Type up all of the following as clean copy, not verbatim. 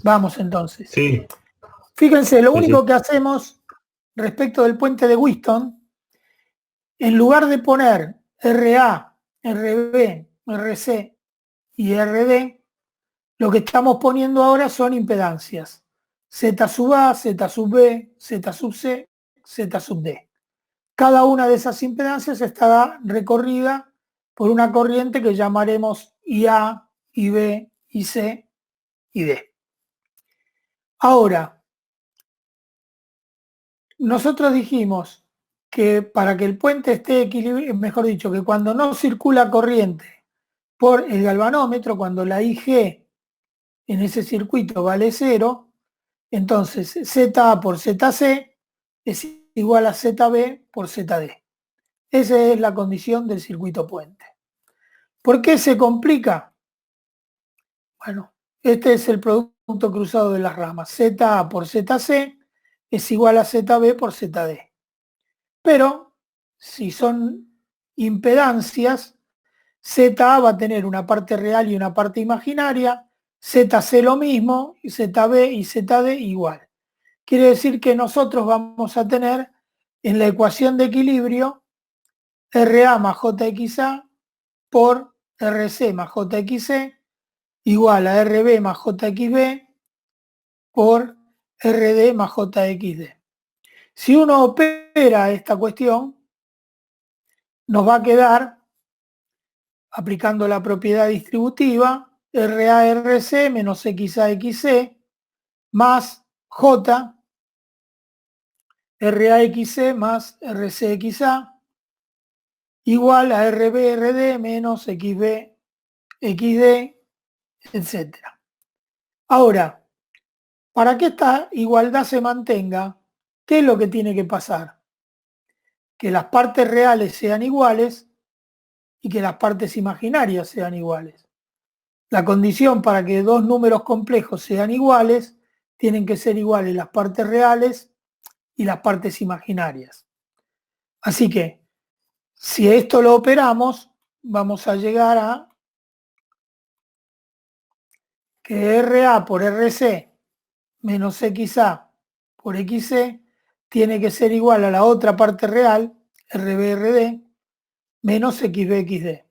Vamos entonces. Sí. Fíjense, lo Sí, único sí. que hacemos respecto del puente de Wheaton, en lugar de poner RA, RB, RC y RD, lo que estamos poniendo ahora son impedancias. Z sub A, Z sub B, Z sub C, Z sub D. Cada una de esas impedancias estará recorrida por una corriente que llamaremos IA, IB, IC y D. Ahora, nosotros dijimos que para que el puente esté equilibrado, mejor dicho, que cuando no circula corriente por el galvanómetro, cuando la IG en ese circuito vale 0, entonces ZA por ZC es igual a ZB por ZD. Esa es la condición del circuito puente. ¿Por qué se complica? Bueno, este es el producto cruzado de las ramas. ZA por ZC es igual a ZB por ZD. Pero si son impedancias, ZA va a tener una parte real y una parte imaginaria, ZC lo mismo, y ZB y ZD igual. Quiere decir que nosotros vamos a tener en la ecuación de equilibrio RA más JXA por RC más JXC igual a RB más JXB por RD más JXD. Si uno opera esta cuestión, nos va a quedar, aplicando la propiedad distributiva, RA-RC menos XA-XC más J, RA-XC más RC-XA igual a RB-RD menos XB-XD, etc. Ahora, para que esta igualdad se mantenga, ¿qué es lo que tiene que pasar? Que las partes reales sean iguales y que las partes imaginarias sean iguales. La condición para que dos números complejos sean iguales, tienen que ser iguales las partes reales y las partes imaginarias. Así que, si esto lo operamos, vamos a llegar a que RA por RC menos XA por XC tiene que ser igual a la otra parte real, RB-RD, menos XB-XD.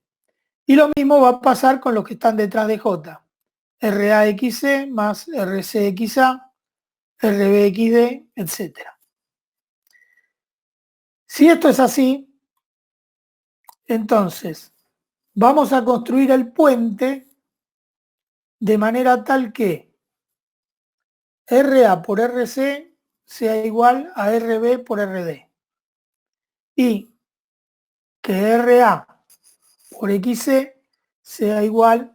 Y lo mismo va a pasar con los que están detrás de J. RAXC más RCXA, RBXD, etc. Si esto es así, entonces vamos a construir el puente de manera tal que RA por RC sea igual a RB por RD y que RA por XC sea igual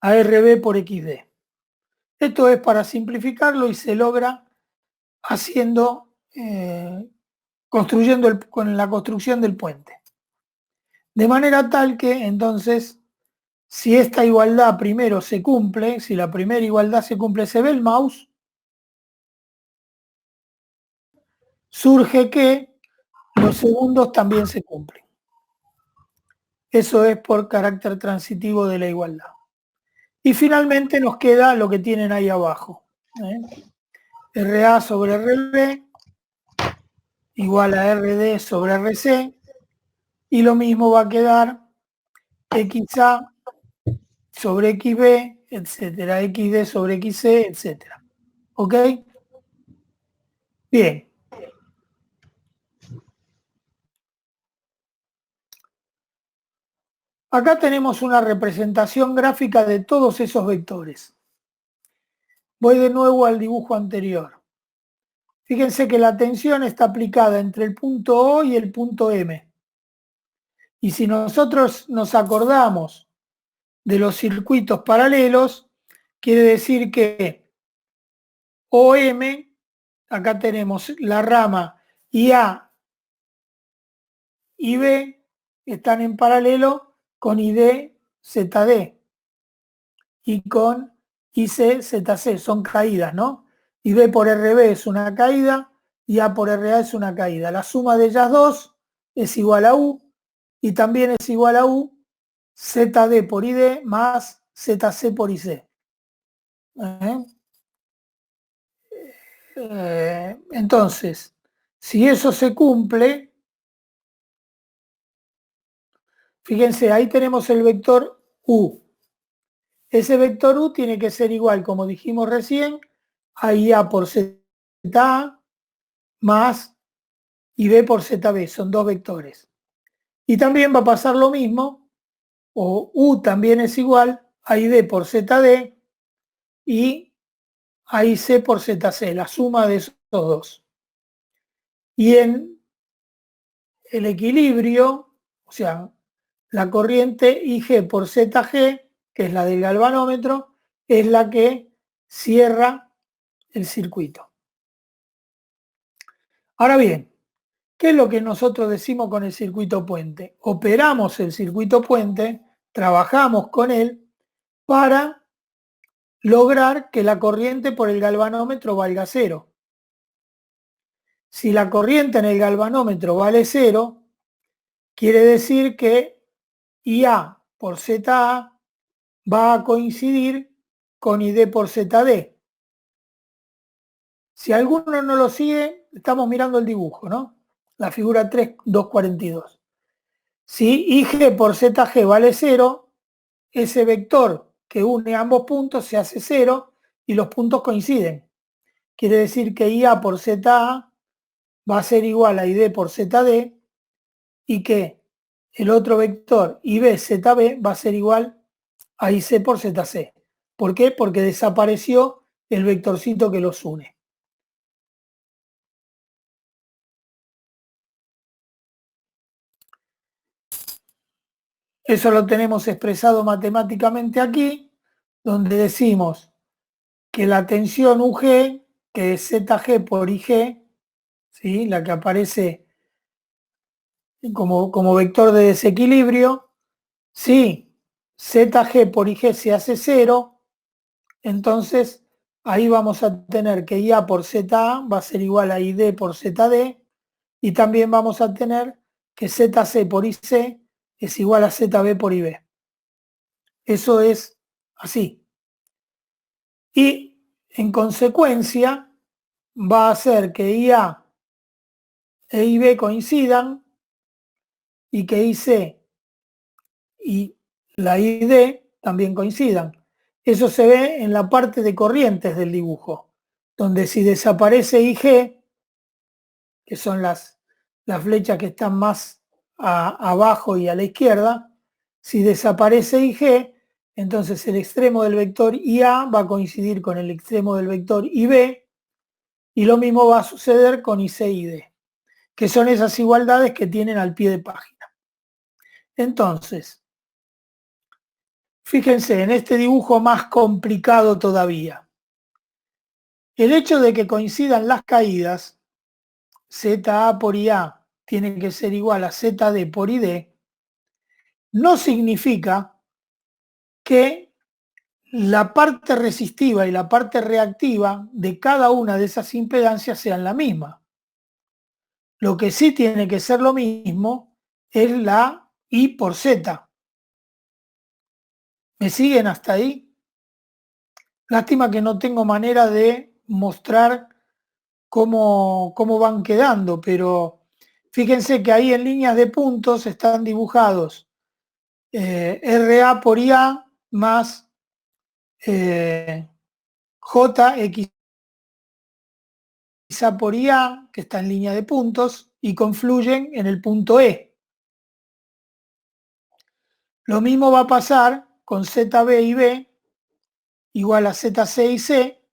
a RB por XD. Esto es para simplificarlo y se logra haciendo, con la construcción del puente. De manera tal que entonces, si esta igualdad primero se cumple, si la primera igualdad se cumple, se ve el mouse, surge que los segundos también se cumplen. Eso es por carácter transitivo de la igualdad. Y finalmente nos queda lo que tienen ahí abajo. RA sobre RB igual a RD sobre RC. Y lo mismo va a quedar XA sobre XB, etcétera, XD sobre XC, etcétera. ¿Ok? Bien. Acá tenemos una representación gráfica de todos esos vectores. Voy de nuevo al dibujo anterior. Fíjense que la tensión está aplicada entre el punto O y el punto M. Y si nosotros nos acordamos de los circuitos paralelos, quiere decir que OM, acá tenemos la rama IA y B, están en paralelo con ID ZD y con IC ZC, son caídas, ¿no? Y B por RB es una caída y A por RA es una caída. La suma de ellas dos es igual a U y también es igual a U ZD por ID más ZC por IC. Entonces, si eso se cumple, fíjense, ahí tenemos el vector U. Ese vector U tiene que ser igual, como dijimos recién, a IA por ZA más IB por ZB, son dos vectores. Y también va a pasar lo mismo, o U también es igual a ID por ZD y a IC por ZC, la suma de esos dos. Y en el equilibrio, o sea, la corriente IG por ZG, que es la del galvanómetro, es la que cierra el circuito. Ahora bien, ¿qué es lo que nosotros decimos con el circuito puente? Operamos el circuito puente, trabajamos con él para lograr que la corriente por el galvanómetro valga cero. Si la corriente en el galvanómetro vale cero, quiere decir que IA por ZA va a coincidir con ID por ZD. Si alguno no lo sigue, estamos mirando el dibujo, ¿no? La figura 3.242. Si IG por ZG vale 0, ese vector que une ambos puntos se hace 0 y los puntos coinciden. Quiere decir que IA por ZA va a ser igual a ID por ZD y que el otro vector IB-ZB va a ser igual a IC por ZC. ¿Por qué? Porque desapareció el vectorcito que los une. Eso lo tenemos expresado matemáticamente aquí, donde decimos que la tensión UG, que es ZG por IG, ¿sí? La que aparece como vector de desequilibrio, si ZG por IG se hace 0, entonces ahí vamos a tener que IA por ZA va a ser igual a ID por ZD y también vamos a tener que ZC por IC es igual a ZB por IB. Eso es así. Y en consecuencia va a hacer que IA e IB coincidan y que IC y la ID también coincidan. Eso se ve en la parte de corrientes del dibujo, donde si desaparece IG, que son las flechas que están más abajo y a la izquierda, si desaparece IG, entonces el extremo del vector IA va a coincidir con el extremo del vector IB y lo mismo va a suceder con IC y D, que son esas igualdades que tienen al pie de página. Entonces, fíjense en este dibujo más complicado todavía. El hecho de que coincidan las caídas, ZA por IA tiene que ser igual a ZD por ID, no significa que la parte resistiva y la parte reactiva de cada una de esas impedancias sean la misma. Lo que sí tiene que ser lo mismo es la I por Z. ¿Me siguen hasta ahí? Lástima que no tengo manera de mostrar cómo van quedando, pero fíjense que ahí en líneas de puntos están dibujados RA por IA más JX por IA, que está en línea de puntos, y confluyen en el punto E. Lo mismo va a pasar con ZB y B igual a ZC y C,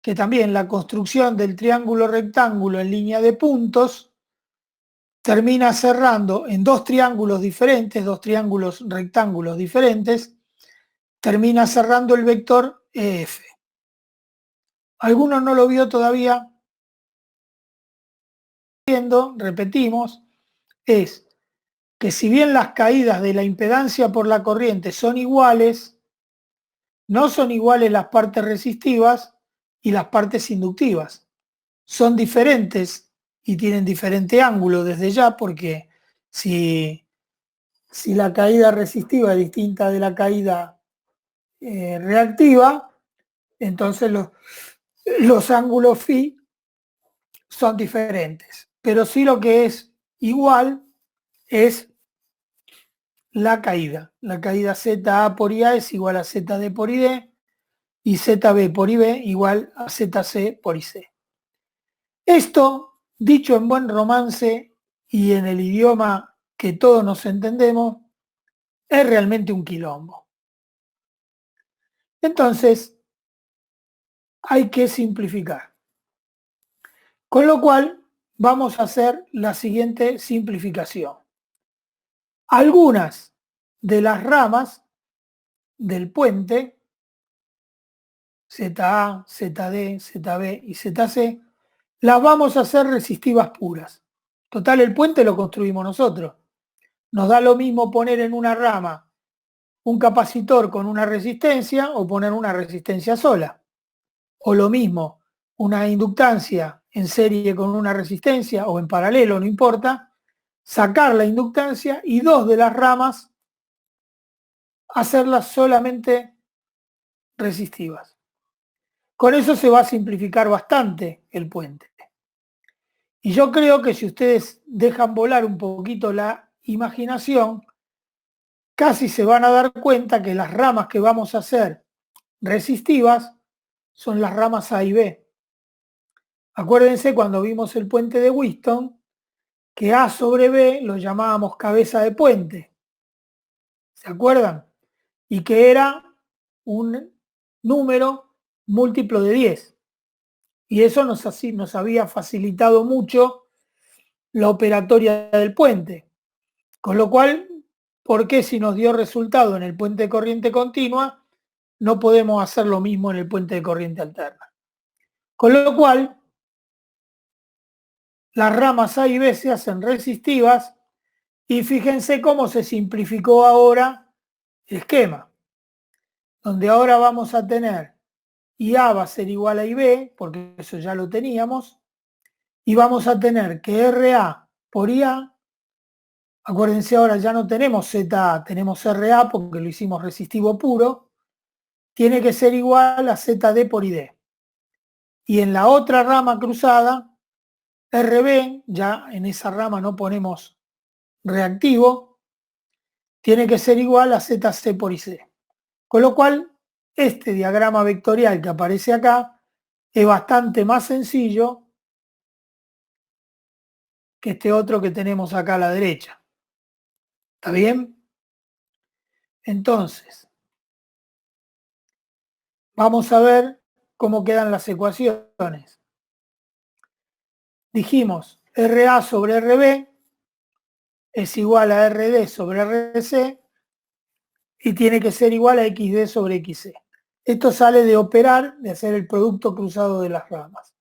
que también la construcción del triángulo rectángulo en línea de puntos termina cerrando en dos triángulos diferentes, dos triángulos rectángulos diferentes, termina cerrando el vector EF. ¿Alguno no lo vio todavía? Repetimos, es que si bien las caídas de la impedancia por la corriente son iguales, no son iguales las partes resistivas y las partes inductivas. Son diferentes y tienen diferente ángulo desde ya, porque si la caída resistiva es distinta de la caída reactiva, Entonces los ángulos phi son diferentes. Pero sí lo que es igual es la caída. La caída ZA por IA es igual a ZD por ID y ZB por IB igual a ZC por IC. Esto, dicho en buen romance y en el idioma que todos nos entendemos, es realmente un quilombo. Entonces, hay que simplificar. Con lo cual, vamos a hacer la siguiente simplificación. Algunas de las ramas del puente, ZA, ZD, ZB y ZC, las vamos a hacer resistivas puras. Total, el puente lo construimos nosotros. Nos da lo mismo poner en una rama un capacitor con una resistencia o poner una resistencia sola. O lo mismo, una inductancia en serie con una resistencia o en paralelo, no importa, sacar la inductancia y dos de las ramas hacerlas solamente resistivas. Con eso se va a simplificar bastante el puente. Y yo creo que si ustedes dejan volar un poquito la imaginación, casi se van a dar cuenta que las ramas que vamos a hacer resistivas son las ramas A y B. Acuérdense cuando vimos el puente de Wheaton, que A sobre B lo llamábamos cabeza de puente. ¿Se acuerdan? Y que era un número múltiplo de 10. Y eso nos había facilitado mucho la operatoria del puente. Con lo cual, ¿por qué si nos dio resultado en el puente de corriente continua, no podemos hacer lo mismo en el puente de corriente alterna? Con lo cual, las ramas A y B se hacen resistivas y fíjense cómo se simplificó ahora el esquema, donde ahora vamos a tener IA va a ser igual a IB, porque eso ya lo teníamos, y vamos a tener que RA por IA, acuérdense ahora ya no tenemos ZA, tenemos RA porque lo hicimos resistivo puro, tiene que ser igual a ZD por ID. Y en la otra rama cruzada, RB, ya en esa rama no ponemos reactivo, tiene que ser igual a ZC por IC. Con lo cual, este diagrama vectorial que aparece acá es bastante más sencillo que este otro que tenemos acá a la derecha. ¿Está bien? Entonces, vamos a ver cómo quedan las ecuaciones. Dijimos, RA sobre RB es igual a RD sobre RC y tiene que ser igual a XD sobre XC. Esto sale de operar, de hacer el producto cruzado de las ramas.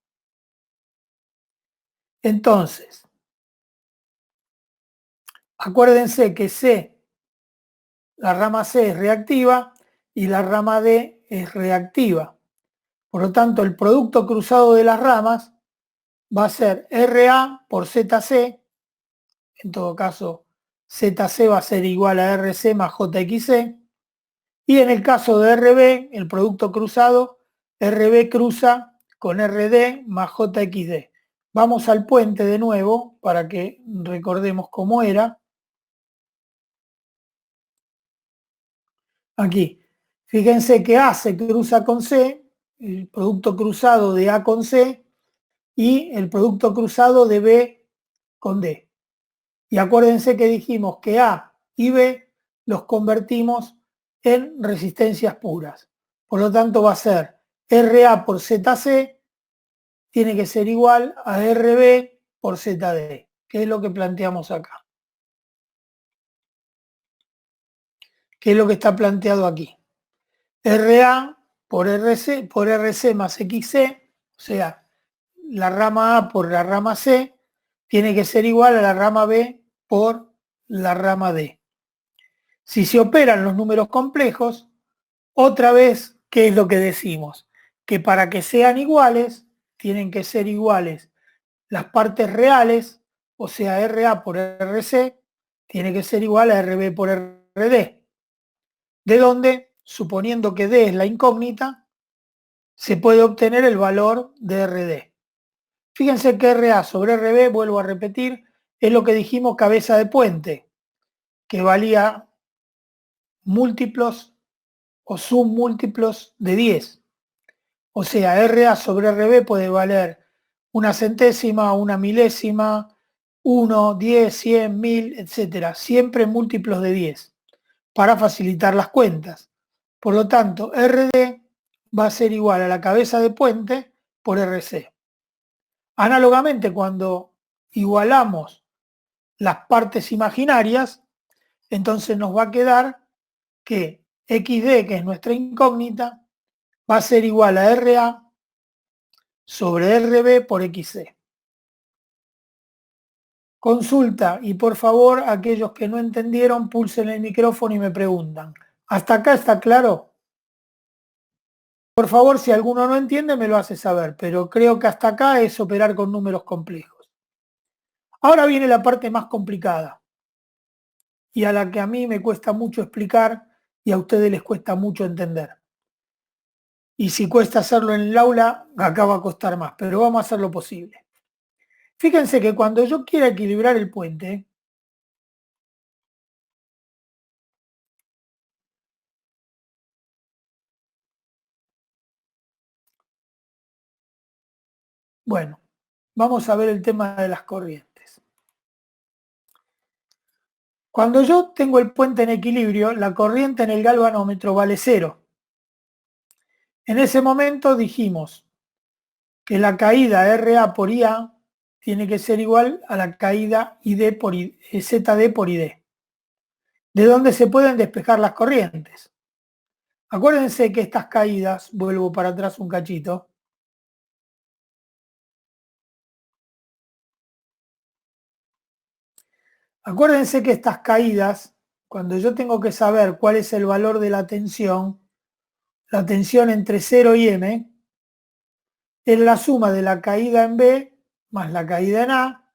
Entonces, acuérdense que C, la rama C es reactiva y la rama D es reactiva. Por lo tanto, el producto cruzado de las ramas va a ser RA por ZC, en todo caso ZC va a ser igual a RC más JXC, y en el caso de RB, el producto cruzado, RB cruza con RD más JXD. Vamos al puente de nuevo para que recordemos cómo era. Aquí, fíjense que A se cruza con C, el producto cruzado de A con C, y el producto cruzado de B con D. Y acuérdense que dijimos que A y B los convertimos en resistencias puras. Por lo tanto va a ser RA por ZC tiene que ser igual a RB por ZD, que es lo que planteamos acá. Que es lo que está planteado aquí. RA por RC más XC, o sea, la rama A por la rama C, tiene que ser igual a la rama B por la rama D. Si se operan los números complejos, otra vez, ¿qué es lo que decimos? Que para que sean iguales, tienen que ser iguales las partes reales, o sea, RA por RC, tiene que ser igual a RB por RD. De donde, suponiendo que D es la incógnita, se puede obtener el valor de RD. Fíjense que RA sobre RB, vuelvo a repetir, es lo que dijimos cabeza de puente, que valía múltiplos o submúltiplos de 10. O sea, RA sobre RB puede valer una centésima, una milésima, 1, 10, 100, 1000, etc. Siempre múltiplos de 10 para facilitar las cuentas. Por lo tanto, RD va a ser igual a la cabeza de puente por RC. Análogamente, cuando igualamos las partes imaginarias, entonces nos va a quedar que XD, que es nuestra incógnita, va a ser igual a RA sobre RB por XC. Consulta y por favor aquellos que no entendieron pulsen el micrófono y me preguntan. ¿Hasta acá está claro? Por favor, si alguno no entiende me lo hace saber, pero creo que hasta acá es operar con números complejos. Ahora viene la parte más complicada y a la que a mí me cuesta mucho explicar y a ustedes les cuesta mucho entender. Y si cuesta hacerlo en el aula, acá va a costar más, pero vamos a hacer lo posible. Fíjense que cuando yo quiera equilibrar el puente, bueno, vamos a ver el tema de las corrientes. Cuando yo tengo el puente en equilibrio, la corriente en el galvanómetro vale 0. En ese momento dijimos que la caída RA por IA tiene que ser igual a la caída ZD por ID, de donde se pueden despejar las corrientes. Acuérdense que estas caídas, vuelvo para atrás un cachito, acuérdense que estas caídas, cuando yo tengo que saber cuál es el valor de la tensión entre 0 y M, es la suma de la caída en B más la caída en A,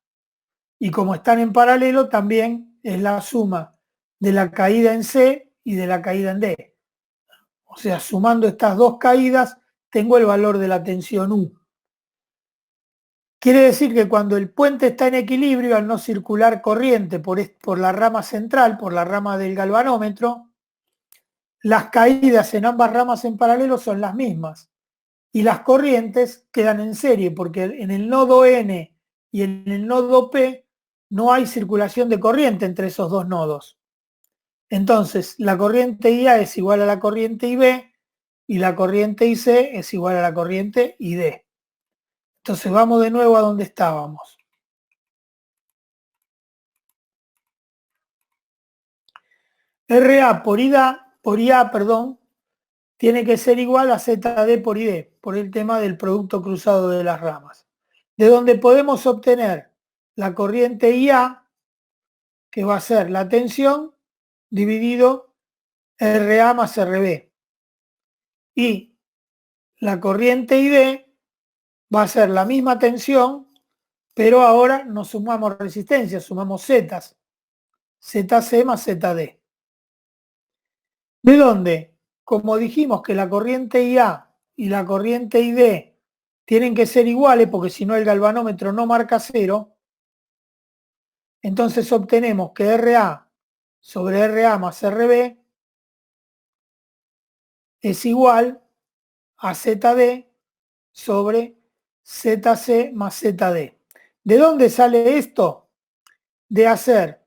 y como están en paralelo, también es la suma de la caída en C y de la caída en D. O sea, sumando estas dos caídas, tengo el valor de la tensión U. Quiere decir que cuando el puente está en equilibrio, al no circular corriente por la rama central, por la rama del galvanómetro, las caídas en ambas ramas en paralelo son las mismas. Y las corrientes quedan en serie, porque en el nodo N y en el nodo P no hay circulación de corriente entre esos dos nodos. Entonces, la corriente IA es igual a la corriente IB y la corriente IC es igual a la corriente ID. Entonces vamos de nuevo a donde estábamos. RA por IA, tiene que ser igual a ZD por ID, por el tema del producto cruzado de las ramas. De donde podemos obtener la corriente IA, que va a ser la tensión dividido RA más RB. Y la corriente ID va a ser la misma tensión, pero ahora no sumamos resistencia, sumamos zetas. ZC más ZD. ¿De dónde? Como dijimos que la corriente IA y la corriente ID tienen que ser iguales, porque si no el galvanómetro no marca 0, entonces obtenemos que RA sobre RA más RB es igual a ZD sobre ZC más ZD. ¿De dónde sale esto? De hacer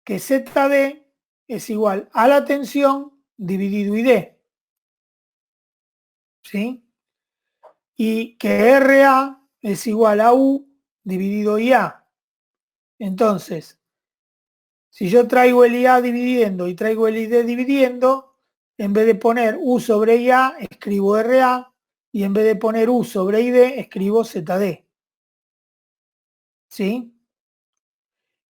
que ZD es igual a la tensión dividido ID. ¿Sí? Y que RA es igual a U dividido IA. Entonces, si yo traigo el IA dividiendo y traigo el ID dividiendo, en vez de poner U sobre IA, escribo RA, y en vez de poner U sobre ID, escribo ZD. ¿Sí?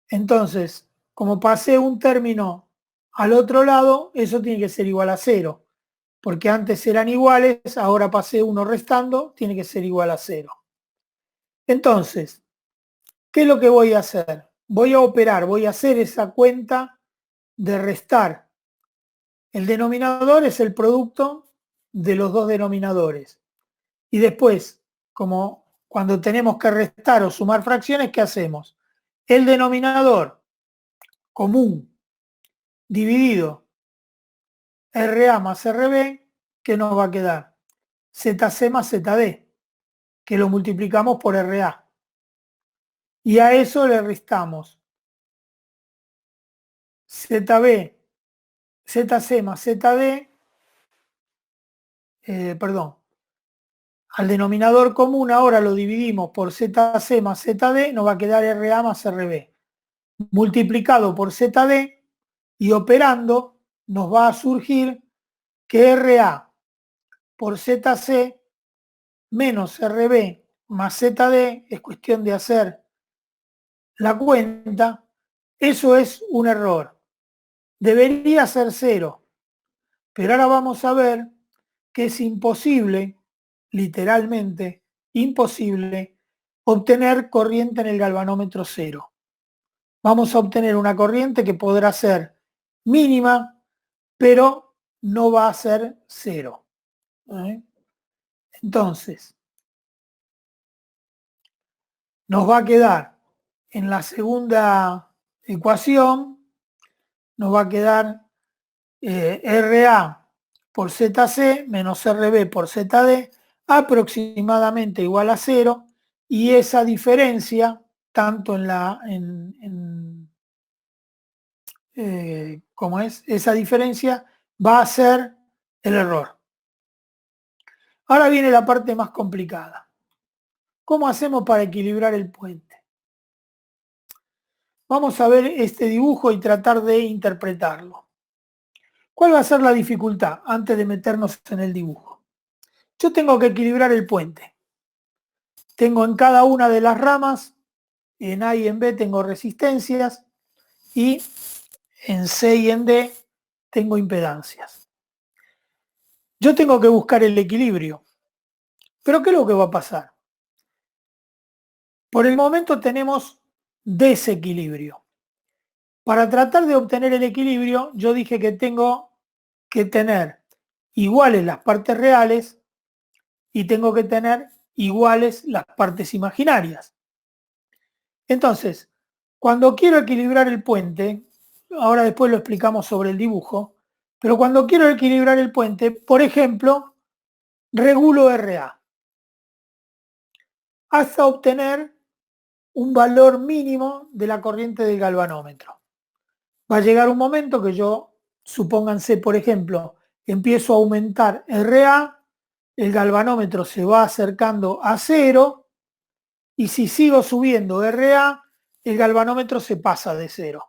Entonces, como pasé un término al otro lado, eso tiene que ser igual a 0. Porque antes eran iguales, ahora pasé uno restando, tiene que ser igual a 0. Entonces, ¿qué es lo que voy a hacer? Voy a operar, voy a hacer esa cuenta de restar. El denominador es el producto de los dos denominadores. Y después, como cuando tenemos que restar o sumar fracciones, ¿qué hacemos? El denominador común dividido RA más RB, ¿qué nos va a quedar? ZC más ZD, que lo multiplicamos por RA. Y a eso le restamos ZB, ZC más ZD, perdón, al denominador común ahora lo dividimos por ZC más ZD, nos va a quedar RA más RB, multiplicado por ZD y operando nos va a surgir que RA por ZC menos RB más ZD, es cuestión de hacer la cuenta, eso es un error. Debería ser 0, pero ahora vamos a ver que es imposible, literalmente imposible, obtener corriente en el galvanómetro 0. Vamos a obtener una corriente que podrá ser mínima, pero no va a ser 0. Entonces, nos va a quedar en la segunda ecuación, nos va a quedar RA por ZC menos RB por ZD aproximadamente igual a 0, y esa diferencia, tanto en la como es, esa diferencia va a ser el error. Ahora viene la parte más complicada. ¿Cómo hacemos para equilibrar el puente? Vamos a ver este dibujo y tratar de interpretarlo. ¿Cuál va a ser la dificultad antes de meternos en el dibujo? Yo tengo que equilibrar el puente. Tengo en cada una de las ramas, en A y en B tengo resistencias y en C y en D tengo impedancias. Yo tengo que buscar el equilibrio. ¿Pero qué es lo que va a pasar? Por el momento tenemos desequilibrio. Para tratar de obtener el equilibrio, yo dije que tengo que tener iguales las partes reales y tengo que tener iguales las partes imaginarias. Entonces, cuando quiero equilibrar el puente, ahora después lo explicamos sobre el dibujo, pero cuando quiero equilibrar el puente, por ejemplo, regulo RA hasta obtener un valor mínimo de la corriente del galvanómetro. Va a llegar un momento que yo, supónganse por ejemplo, empiezo a aumentar RA, el galvanómetro se va acercando a 0, y si sigo subiendo RA, el galvanómetro se pasa de 0.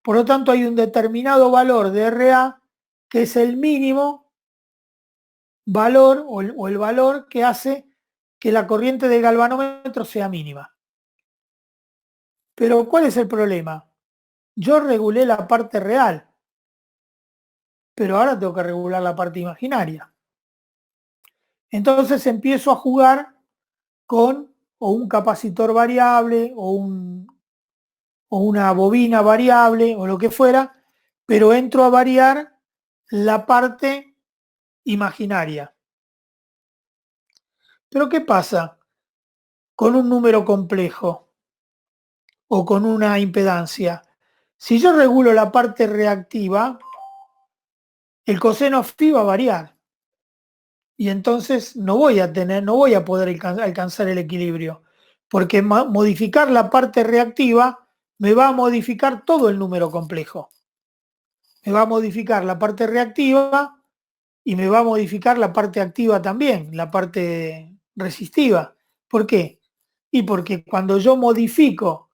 Por lo tanto, hay un determinado valor de RA que es el mínimo valor o el valor que hace que la corriente del galvanómetro sea mínima. Pero ¿cuál es el problema? Yo regulé la parte real, pero ahora tengo que regular la parte imaginaria. Entonces empiezo a jugar con o un capacitor variable o una bobina variable o lo que fuera, pero entro a variar la parte imaginaria. Pero ¿qué pasa con un número complejo o con una impedancia? Si yo regulo la parte reactiva, el coseno phi va a variar y entonces no voy a poder alcanzar el equilibrio, porque modificar la parte reactiva me va a modificar todo el número complejo. Me va a modificar la parte reactiva y me va a modificar la parte activa también, la parte resistiva. ¿Por qué? Y porque cuando yo modifico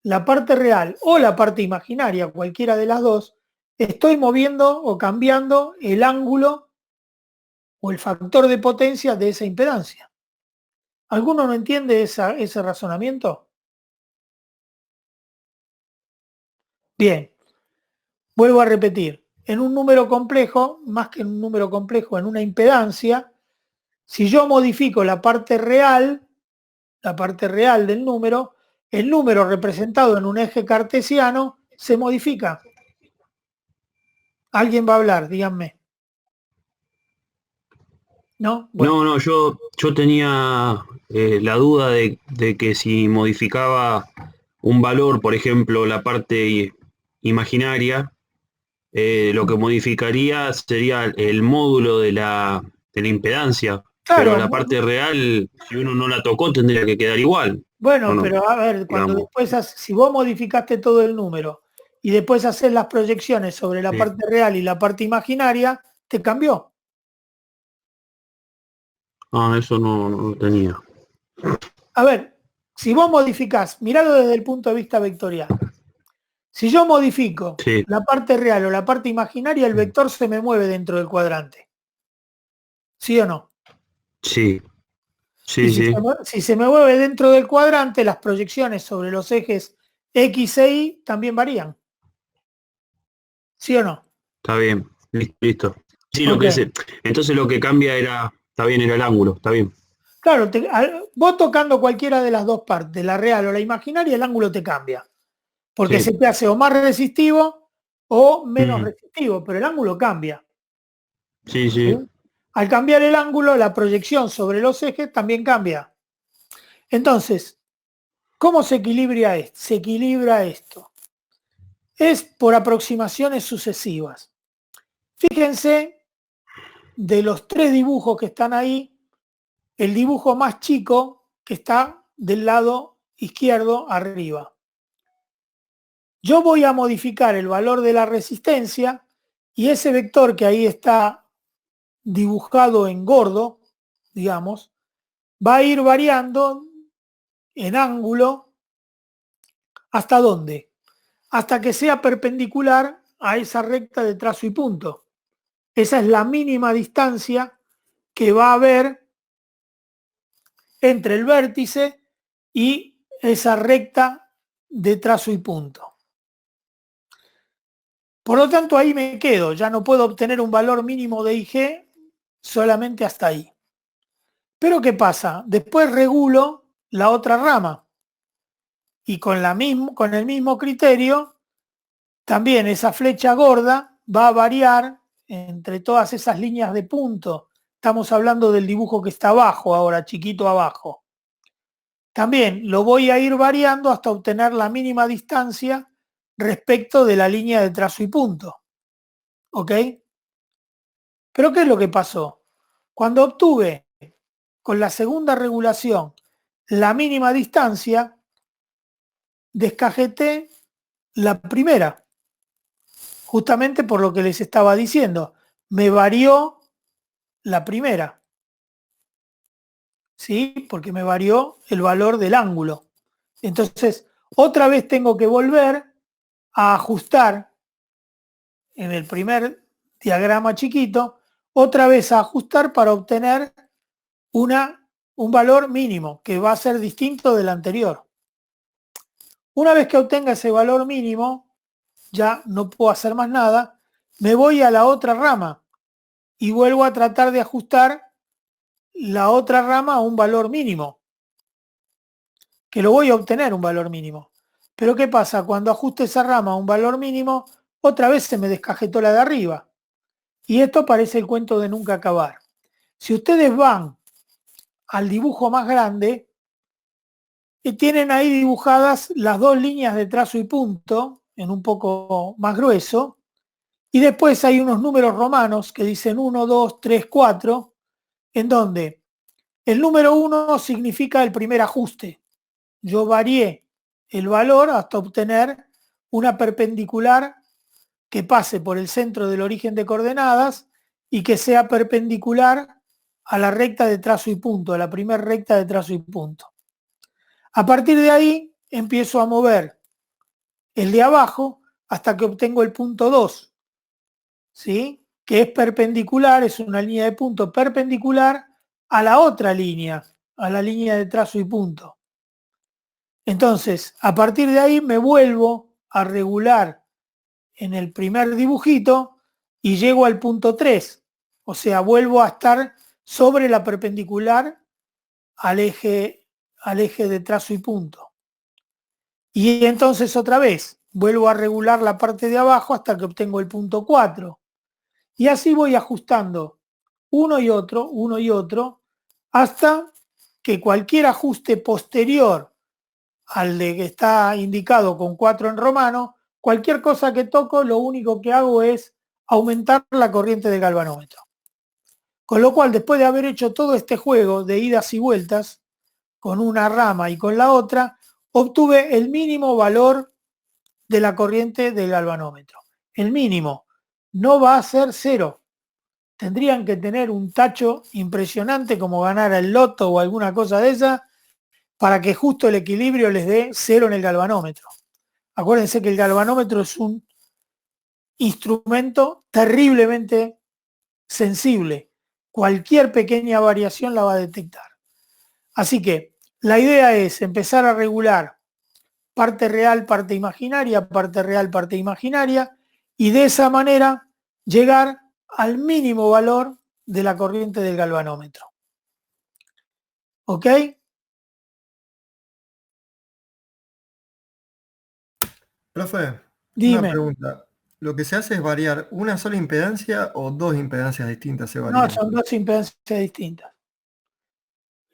la parte real o la parte imaginaria, cualquiera de las dos, estoy moviendo o cambiando el ángulo o el factor de potencia de esa impedancia. ¿Alguno no entiende ese razonamiento? Bien, vuelvo a repetir. En un número complejo, más que en un número complejo, en una impedancia, si yo modifico la parte real del número, el número representado en un eje cartesiano se modifica. ¿Alguien va a hablar? Díganme. ¿No? Bueno, No, no, yo tenía la duda de que si modificaba un valor, por ejemplo, la parte imaginaria, lo que modificaría sería el módulo de la impedancia, pero claro, la parte real, si uno no la tocó, tendría que quedar igual, ¿o bueno, no? pero a ver, cuando Digamos. después, si vos modificaste todo el número y después haces las proyecciones sobre la Sí. parte real y la parte imaginaria, te cambió. Ah, eso no lo tenía. A ver, si vos modificás, miralo desde el punto de vista vectorial. Si yo modifico Sí, la parte real o la parte imaginaria, el vector se me mueve dentro del cuadrante. ¿Sí o no? sí, Y sí, sí, si se me mueve dentro del cuadrante, las proyecciones sobre los ejes X e Y también varían. ¿Sí o no? está bien, listo, listo. Sí, Ok. entonces lo que cambia era, está bien, era el ángulo, está bien. Claro, vos tocando cualquiera de las dos partes, la real o la imaginaria, el ángulo te cambia. Porque Sí, se te hace o más resistivo o menos mm, resistivo, pero el ángulo cambia. sí, ¿Sí? sí, Al cambiar el ángulo, la proyección sobre los ejes también cambia. Entonces, ¿cómo se equilibra esto? Se equilibra esto. Es por aproximaciones sucesivas. Fíjense, de los tres dibujos que están ahí, el dibujo más chico que está del lado izquierdo arriba. Yo voy a modificar el valor de la resistencia y ese vector que ahí está dibujado en gordo, digamos, va a ir variando en ángulo. ¿Hasta dónde? Hasta que sea perpendicular a esa recta de trazo y punto. Esa es la mínima distancia que va a haber entre el vértice y esa recta de trazo y punto. Por lo tanto, ahí me quedo. Ya no puedo obtener un valor mínimo de IG solamente hasta ahí. Pero ¿qué pasa? Después regulo la otra rama y con el mismo criterio, también esa flecha gorda va a variar entre todas esas líneas de punto. Estamos hablando del dibujo que está abajo ahora, chiquito abajo. También lo voy a ir variando hasta obtener la mínima distancia respecto de la línea de trazo y punto. ¿Ok? Pero ¿qué es lo que pasó? Cuando obtuve con la segunda regulación la mínima distancia, descajeté la primera, justamente por lo que les estaba diciendo. Me varió la primera, ¿sí? Porque me varió el valor del ángulo. Entonces, otra vez tengo que volver a ajustar en el primer diagrama chiquito, otra vez a ajustar para obtener un valor mínimo que va a ser distinto del anterior. Una vez que obtenga ese valor mínimo, ya no puedo hacer más nada, me voy a la otra rama y vuelvo a tratar de ajustar la otra rama a un valor mínimo, que lo voy a obtener un valor mínimo. Pero ¿qué pasa? Cuando ajuste esa rama a un valor mínimo, otra vez se me descajetó la de arriba. Y esto parece el cuento de nunca acabar. Si ustedes van al dibujo más grande, tienen ahí dibujadas las dos líneas de trazo y punto, en un poco más grueso, y después hay unos números romanos que dicen 1, 2, 3, 4, en donde el número 1 significa el primer ajuste. Yo varié el valor hasta obtener una perpendicular que pase por el centro del origen de coordenadas y que sea perpendicular a la recta de trazo y punto, a la primera recta de trazo y punto. A partir de ahí empiezo a mover el de abajo hasta que obtengo el punto 2, ¿sí? Que es perpendicular, es una línea de punto perpendicular a la otra línea, a la línea de trazo y punto. Entonces, a partir de ahí me vuelvo a regular en el primer dibujito y llego al punto 3. O sea, vuelvo a estar sobre la perpendicular al eje de trazo y punto. Y entonces otra vez vuelvo a regular la parte de abajo hasta que obtengo el punto 4. Y así voy ajustando uno y otro, hasta que cualquier ajuste posterior al de que está indicado con 4 en romano, cualquier cosa que toco, lo único que hago es aumentar la corriente del galvanómetro. Con lo cual, después de haber hecho todo este juego de idas y vueltas, con una rama y con la otra, obtuve el mínimo valor de la corriente del galvanómetro. El mínimo no va a ser 0. Tendrían que tener un tacho impresionante como ganar el loto o alguna cosa de esa para que justo el equilibrio les dé 0 en el galvanómetro. Acuérdense que el galvanómetro es un instrumento terriblemente sensible. Cualquier pequeña variación la va a detectar. Así que la idea es empezar a regular parte real, parte imaginaria, parte real, parte imaginaria, y de esa manera llegar al mínimo valor de la corriente del galvanómetro. ¿Ok? Profe, Dime. una pregunta. ¿Lo que se hace es variar una sola impedancia o dos impedancias distintas se varían? No, son dos impedancias distintas.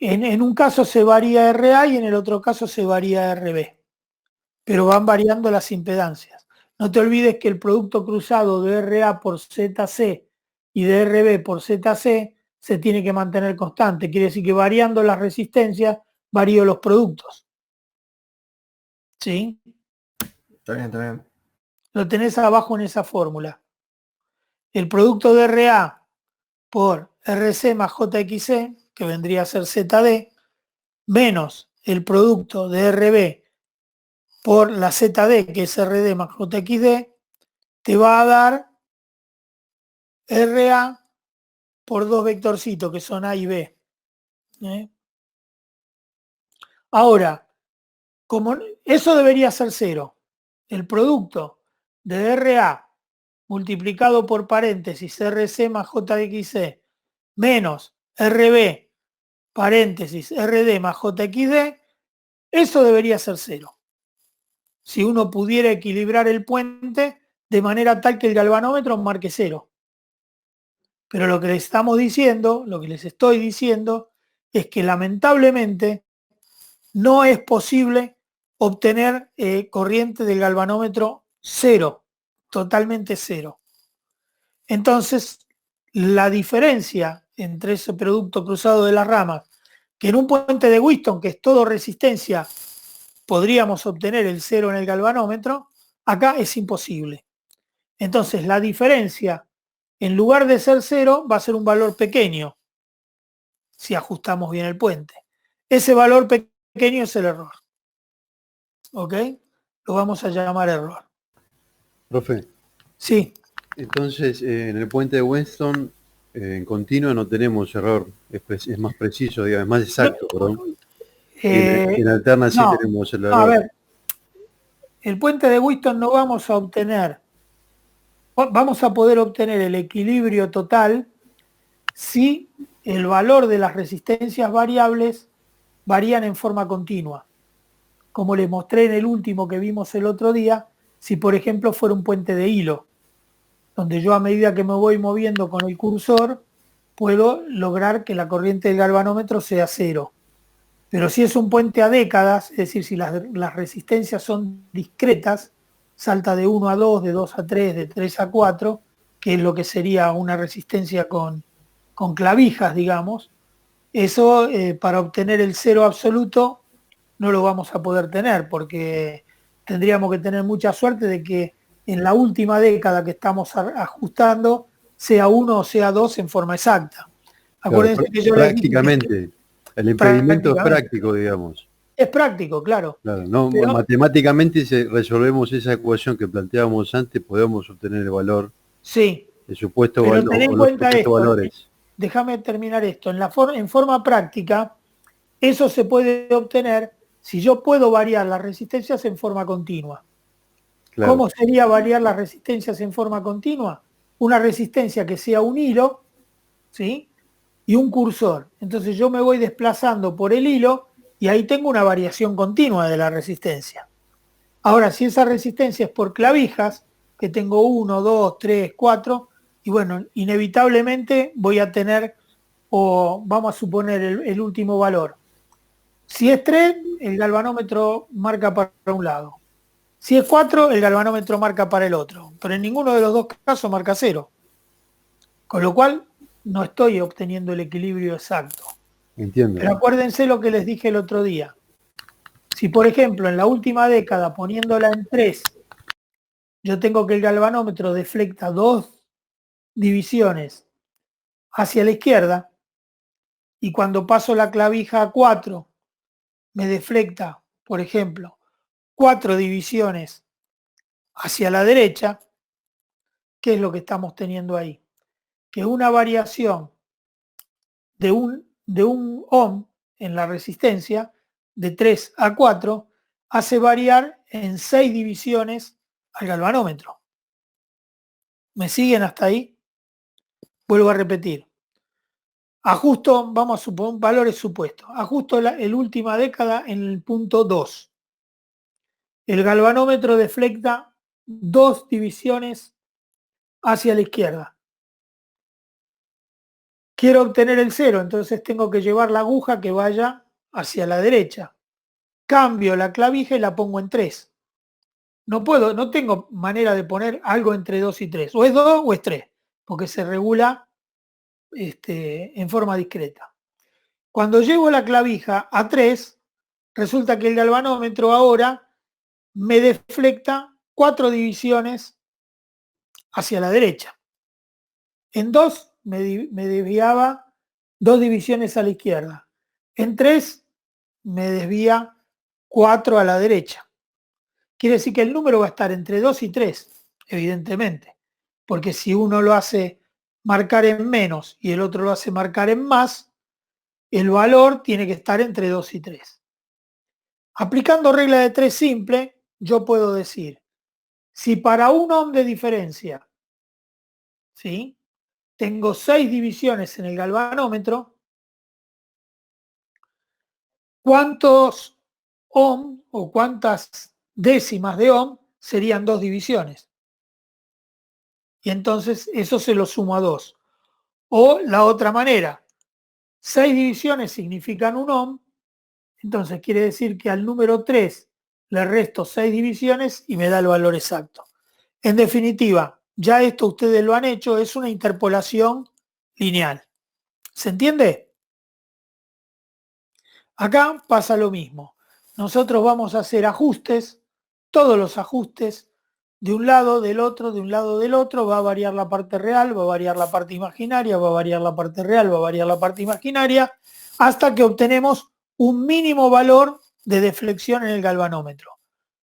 En un caso se varía RA y en el otro caso se varía RB, pero van variando las impedancias. No te olvides que el producto cruzado de RA por ZC y de RB por ZC se tiene que mantener constante. Quiere decir que variando las resistencias, varío los productos. ¿Sí? Está bien, está bien. Lo tenés abajo en esa fórmula. El producto de RA por RC más JXC, que vendría a ser ZD, menos el producto de RB por la ZD, que es RD más JXD, te va a dar RA por dos vectorcitos, que son A y B. Ahora, como eso debería ser 0, el producto de RA multiplicado por paréntesis RC más JXC menos RB paréntesis RD más JXD, eso debería ser 0. Si uno pudiera equilibrar el puente de manera tal que el galvanómetro marque 0. Pero lo que les estamos diciendo, lo que les estoy diciendo, es que lamentablemente no es posible obtener corriente del galvanómetro 0, totalmente 0. Entonces, la diferencia entre ese producto cruzado de las ramas, que en un puente de Wheaton, que es todo resistencia, podríamos obtener el 0 en el galvanómetro, acá es imposible. Entonces, la diferencia, en lugar de ser 0, va a ser un valor pequeño, si ajustamos bien el puente. Ese valor pequeño es el error. ¿Ok? Lo vamos a llamar error. Profe. Sí. Entonces, en el puente de Winston, en continuo no tenemos error, es más preciso, digamos, es más exacto, perdón. En alterna sí tenemos el error. A ver, el puente de Wheaton no vamos a obtener, vamos a poder obtener el equilibrio total si el valor de las resistencias variables varían en forma continua. Como les mostré en el último que vimos el otro día, si por ejemplo fuera un puente de hilo, donde yo a medida que me voy moviendo con el cursor, puedo lograr que la corriente del galvanómetro sea 0. Pero si es un puente a décadas, es decir, si las resistencias son discretas, salta de 1 a 2, de 2 a 3, de 3 a 4, que es lo que sería una resistencia con clavijas, digamos, eso para obtener el 0 absoluto no lo vamos a poder tener, porque tendríamos que tener mucha suerte de que en la última década que estamos ajustando sea 1 o sea 2 en forma exacta. Acuérdense claro, que yo prácticamente, el impedimento es práctico, digamos. Es práctico, claro. Claro, no, pero, matemáticamente si resolvemos esa ecuación que planteábamos antes, podemos obtener el valor. Sí. El supuesto pero valor, ten en los cuenta esto, valores. Déjame terminar esto. En forma práctica, eso se puede obtener si yo puedo variar las resistencias en forma continua. Claro. ¿Cómo sería variar las resistencias en forma continua? Una resistencia que sea un hilo, ¿sí? Y un cursor. Entonces yo me voy desplazando por el hilo y ahí tengo una variación continua de la resistencia. Ahora, si esa resistencia es por clavijas, que tengo 1, 2, 3, 4, Y bueno, inevitablemente voy a tener, o vamos a suponer el último valor. Si es 3, el galvanómetro marca para un lado. Si es 4, el galvanómetro marca para el otro. Pero en ninguno de los dos casos marca 0. Con lo cual, no estoy obteniendo el equilibrio exacto. Entiendo. Pero acuérdense lo que les dije el otro día. Si, por ejemplo, en la última década, poniéndola en 3, yo tengo que el galvanómetro deflecta 2 divisiones hacia la izquierda, y cuando paso la clavija a 4, me deflecta, por ejemplo, 4 divisiones hacia la derecha, ¿qué es lo que estamos teniendo ahí? Que una variación de un ohm en la resistencia, de 3 a 4, hace variar en 6 divisiones al galvanómetro. ¿Me siguen hasta ahí? Vuelvo a repetir. Ajusto, vamos a suponer valores supuestos. Ajusto la última década en el punto 2. El galvanómetro deflecta 2 divisiones hacia la izquierda. Quiero obtener el 0, entonces tengo que llevar la aguja que vaya hacia la derecha. Cambio la clavija y la pongo en 3. No tengo manera de poner algo entre 2 y 3. O es 2 o es 3, porque se regula en forma discreta. Cuando llevo la clavija a 3, resulta que el galvanómetro ahora me deflecta 4 divisiones hacia la derecha. En 2 me desviaba 2 divisiones a la izquierda. En 3 me desvía 4 a la derecha. Quiere decir que el número va a estar entre 2 y 3, evidentemente. Porque si uno lo hace marcar en menos y el otro lo hace marcar en más, el valor tiene que estar entre 2 y 3. Aplicando regla de 3 simple, yo puedo decir, si para 1 ohm de diferencia, ¿sí?, tengo 6 divisiones en el galvanómetro, ¿cuántos ohm o cuántas décimas de ohm serían 2 divisiones? Y entonces eso se lo sumo a 2. O la otra manera, 6 divisiones significan 1 ohm, entonces quiere decir que al número 3 le resto 6 divisiones y me da el valor exacto. En definitiva, ya esto ustedes lo han hecho, es una interpolación lineal. ¿Se entiende? Acá pasa lo mismo. Nosotros vamos a hacer ajustes, todos los ajustes, de un lado, del otro, de un lado, del otro. Va a variar la parte real, va a variar la parte imaginaria, va a variar la parte real, va a variar la parte imaginaria, hasta que obtenemos un mínimo valor de deflexión en el galvanómetro.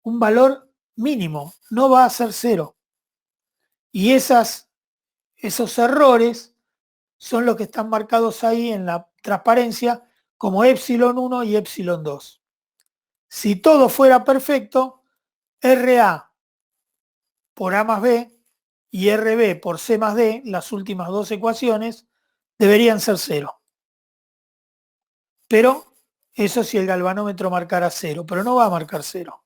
Un valor mínimo, no va a ser 0. Y esos errores son los que están marcados ahí en la transparencia como epsilon 1 y epsilon 2. Si todo fuera perfecto, RA por A más B y RB por C más D, las últimas dos ecuaciones, deberían ser 0. Pero eso si el galvanómetro marcara 0, pero no va a marcar 0.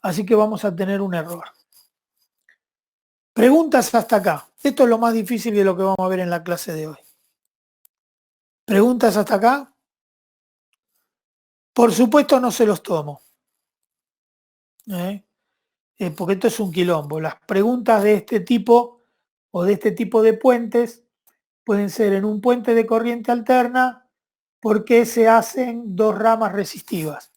Así que vamos a tener un error. Preguntas hasta acá. Esto es lo más difícil de lo que vamos a ver en la clase de hoy. ¿Preguntas hasta acá? Por supuesto no se los tomo. Porque esto es un quilombo. Las preguntas de este tipo o de este tipo de puentes pueden ser en un puente de corriente alterna, ¿por qué se hacen 2 ramas resistivas?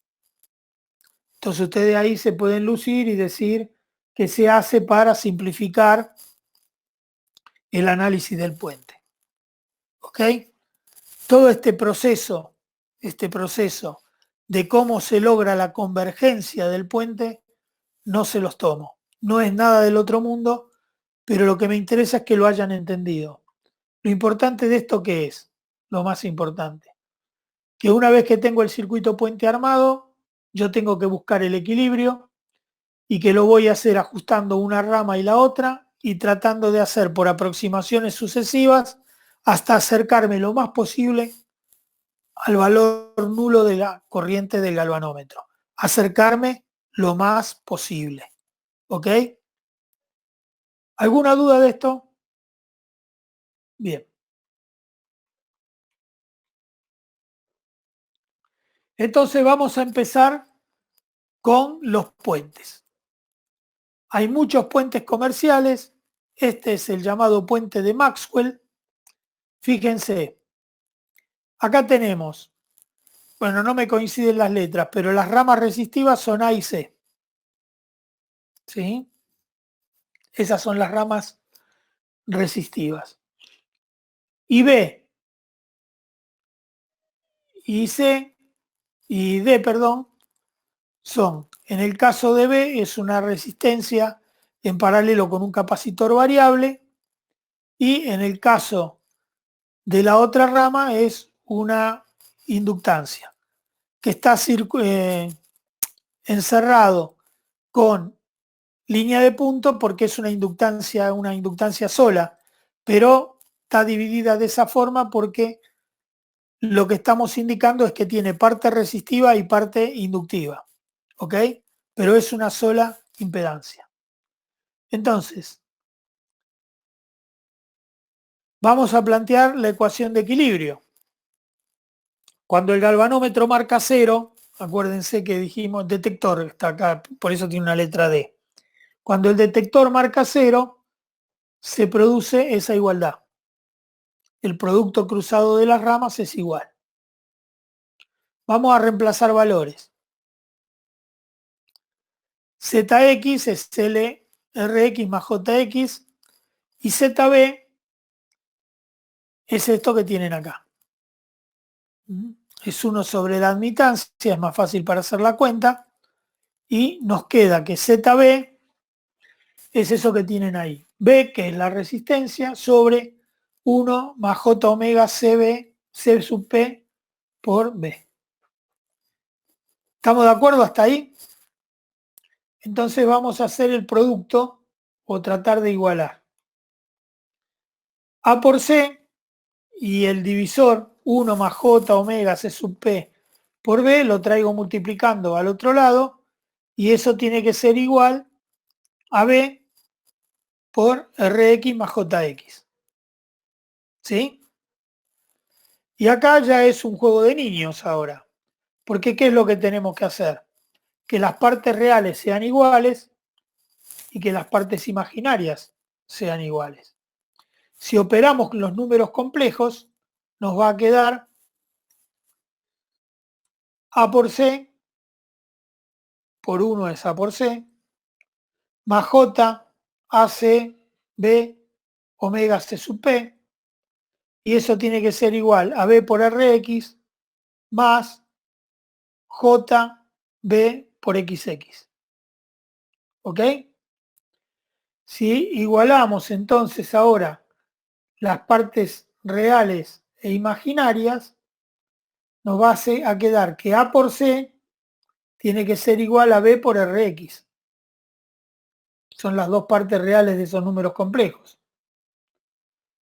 Entonces ustedes ahí se pueden lucir y decir que se hace para simplificar el análisis del puente. ¿Ok? Todo este proceso de cómo se logra la convergencia del puente, no se los tomo. No es nada del otro mundo, pero lo que me interesa es que lo hayan entendido. Lo importante de esto, ¿qué es? Lo más importante. Que una vez que tengo el circuito puente armado, yo tengo que buscar el equilibrio y que lo voy a hacer ajustando una rama y la otra y tratando de hacer por aproximaciones sucesivas hasta acercarme lo más posible al valor nulo de la corriente del galvanómetro. Acercarme lo más posible. ¿Ok? ¿Alguna duda de esto? Bien. Entonces vamos a empezar con los puentes. Hay muchos puentes comerciales. Este es el llamado puente de Maxwell. Fíjense, acá tenemos, bueno, no me coinciden las letras, pero las ramas resistivas son A y C. ¿Sí? Esas son las ramas resistivas. Y B, y C, y D, perdón, son, en el caso de B, es una resistencia en paralelo con un capacitor variable, y en el caso de la otra rama es una inductancia que está encerrado con línea de punto porque es una inductancia sola, pero está dividida de esa forma porque lo que estamos indicando es que tiene parte resistiva y parte inductiva, ¿ok? Pero es una sola impedancia. Entonces, vamos a plantear la ecuación de equilibrio. Cuando el galvanómetro marca 0, acuérdense que dijimos detector, está acá, por eso tiene una letra D. Cuando el detector marca 0, se produce esa igualdad. El producto cruzado de las ramas es igual. Vamos a reemplazar valores. Zx es LRx más Jx y Zb es esto que tienen acá. Es 1 sobre la admitancia, es más fácil para hacer la cuenta. Y nos queda que Zb es eso que tienen ahí. B, que es la resistencia, sobre 1 más J omega CB, C sub P por B. ¿Estamos de acuerdo hasta ahí? Entonces vamos a hacer el producto o tratar de igualar. A por C y el divisor 1 más J omega C sub P por B lo traigo multiplicando al otro lado y eso tiene que ser igual a B por Rx más Jx. ¿Sí? Y acá ya es un juego de niños ahora. Porque ¿qué es lo que tenemos que hacer? Que las partes reales sean iguales y que las partes imaginarias sean iguales. Si operamos con los números complejos, nos va a quedar A por C, por 1 es A por C, más J, AC, B, omega C sub P, y eso tiene que ser igual a B por Rx más J, B por XX. ¿Ok? Si igualamos entonces ahora las partes reales e imaginarias, nos va a quedar que A por C tiene que ser igual a B por Rx. Son las dos partes reales de esos números complejos.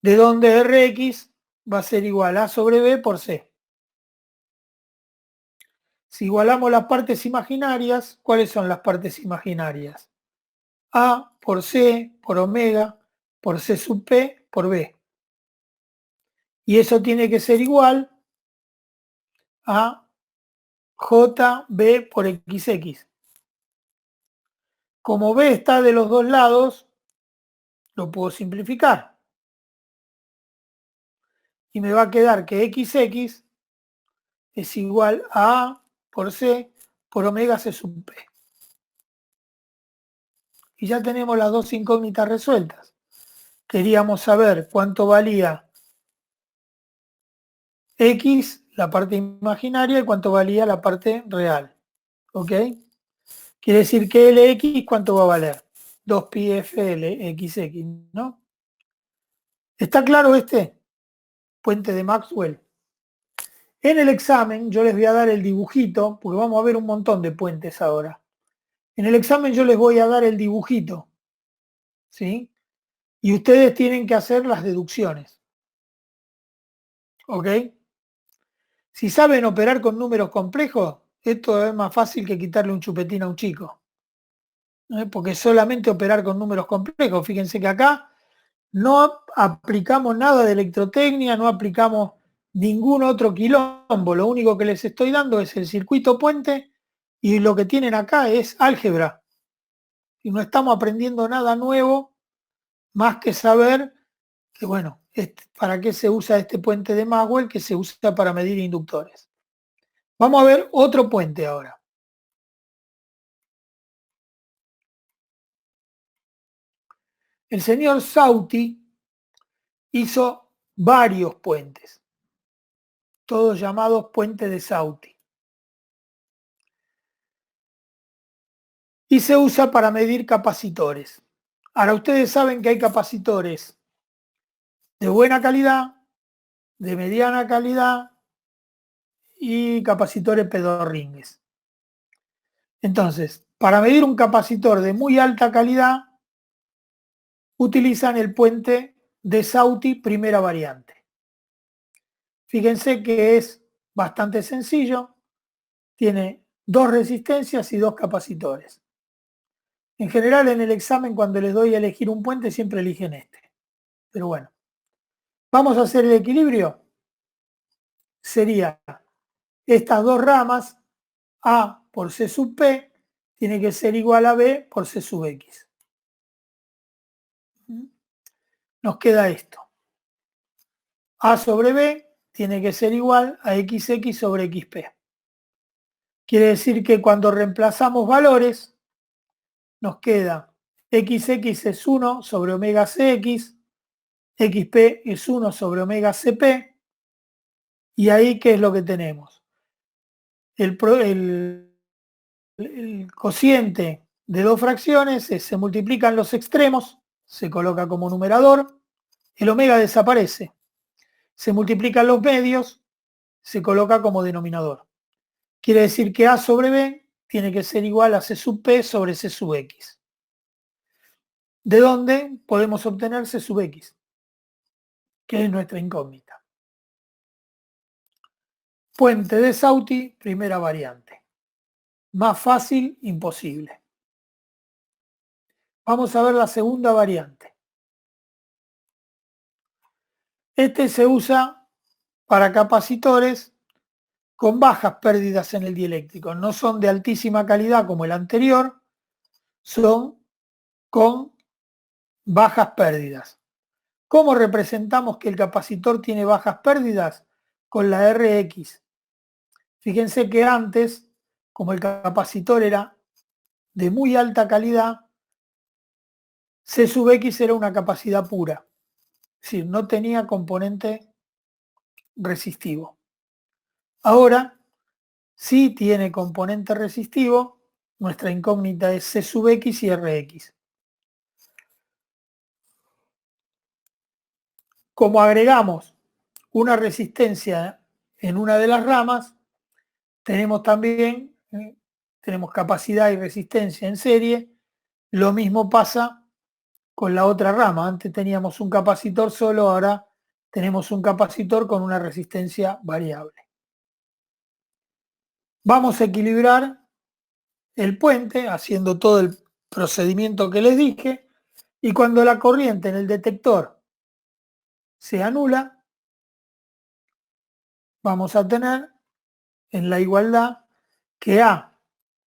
De donde Rx va a ser igual a sobre B por C. Si igualamos las partes imaginarias, ¿cuáles son las partes imaginarias? A por C por omega por C sub P por B. Y eso tiene que ser igual a JB por XX. Como B está de los dos lados, lo puedo simplificar. Y me va a quedar que XX es igual a A por C por omega C sub P. Y ya tenemos las dos incógnitas resueltas. Queríamos saber cuánto valía X, la parte imaginaria, y cuánto valía la parte real. ¿Ok? Quiere decir que Lx, ¿cuánto va a valer? 2pi FL XX, ¿no? ¿Está claro este puente de Maxwell? En el examen yo les voy a dar el dibujito, porque vamos a ver un montón de puentes ahora. En el examen yo les voy a dar el dibujito, ¿sí? Y ustedes tienen que hacer las deducciones. ¿Ok? Si saben operar con números complejos, esto es más fácil que quitarle un chupetín a un chico. Porque solamente operar con números complejos. Fíjense que acá No aplicamos nada de electrotecnia, no aplicamos ningún otro quilombo. Lo único que les estoy dando es el circuito puente y lo que tienen acá es álgebra. Y no estamos aprendiendo nada nuevo más que saber que, bueno, para qué se usa este puente de Maxwell, que se usa para medir inductores. Vamos a ver otro puente ahora. El señor Sauti hizo varios puentes, todos llamados puentes de Sauti. Y se usa para medir capacitores. Ahora, ustedes saben que hay capacitores de buena calidad, de mediana calidad y capacitores pedorringues. Entonces, para medir un capacitor de muy alta calidad, utilizan el puente de Sauti primera variante. Fíjense que es bastante sencillo, tiene 2 resistencias y 2 capacitores. En general en el examen cuando les doy a elegir un puente siempre eligen este. Pero bueno, vamos a hacer el equilibrio. Sería estas 2 ramas, A por C sub P, tiene que ser igual a B por C sub X. Nos queda esto. A sobre B tiene que ser igual a XX sobre XP. Quiere decir que cuando reemplazamos valores, nos queda XX es 1 sobre omega CX, XP es 1 sobre omega CP, y ahí, ¿qué es lo que tenemos? El cociente de 2 fracciones se multiplican los extremos, se coloca como numerador, el omega desaparece, se multiplican los medios, se coloca como denominador. Quiere decir que A sobre B tiene que ser igual a C sub P sobre C sub X. ¿De dónde podemos obtener C sub X? Que es nuestra incógnita. Puente de Sauti, primera variante. Más fácil, imposible. Vamos a ver la segunda variante. Este se usa para capacitores con bajas pérdidas en el dieléctrico. No son de altísima calidad como el anterior, son con bajas pérdidas. ¿Cómo representamos que el capacitor tiene bajas pérdidas? Con la Rx. Fíjense que antes, como el capacitor era de muy alta calidad, C sub X era una capacidad pura. Es decir, no tenía componente resistivo. Ahora, sí tiene componente resistivo, nuestra incógnita es C sub X y Rx. Como agregamos una resistencia en una de las ramas, tenemos también tenemos capacidad y resistencia en serie. Lo mismo pasa con la otra rama. Antes teníamos un capacitor solo, ahora tenemos un capacitor con una resistencia variable. Vamos a equilibrar el puente haciendo todo el procedimiento que les dije, y cuando la corriente en el detector se anula, vamos a tener en la igualdad que A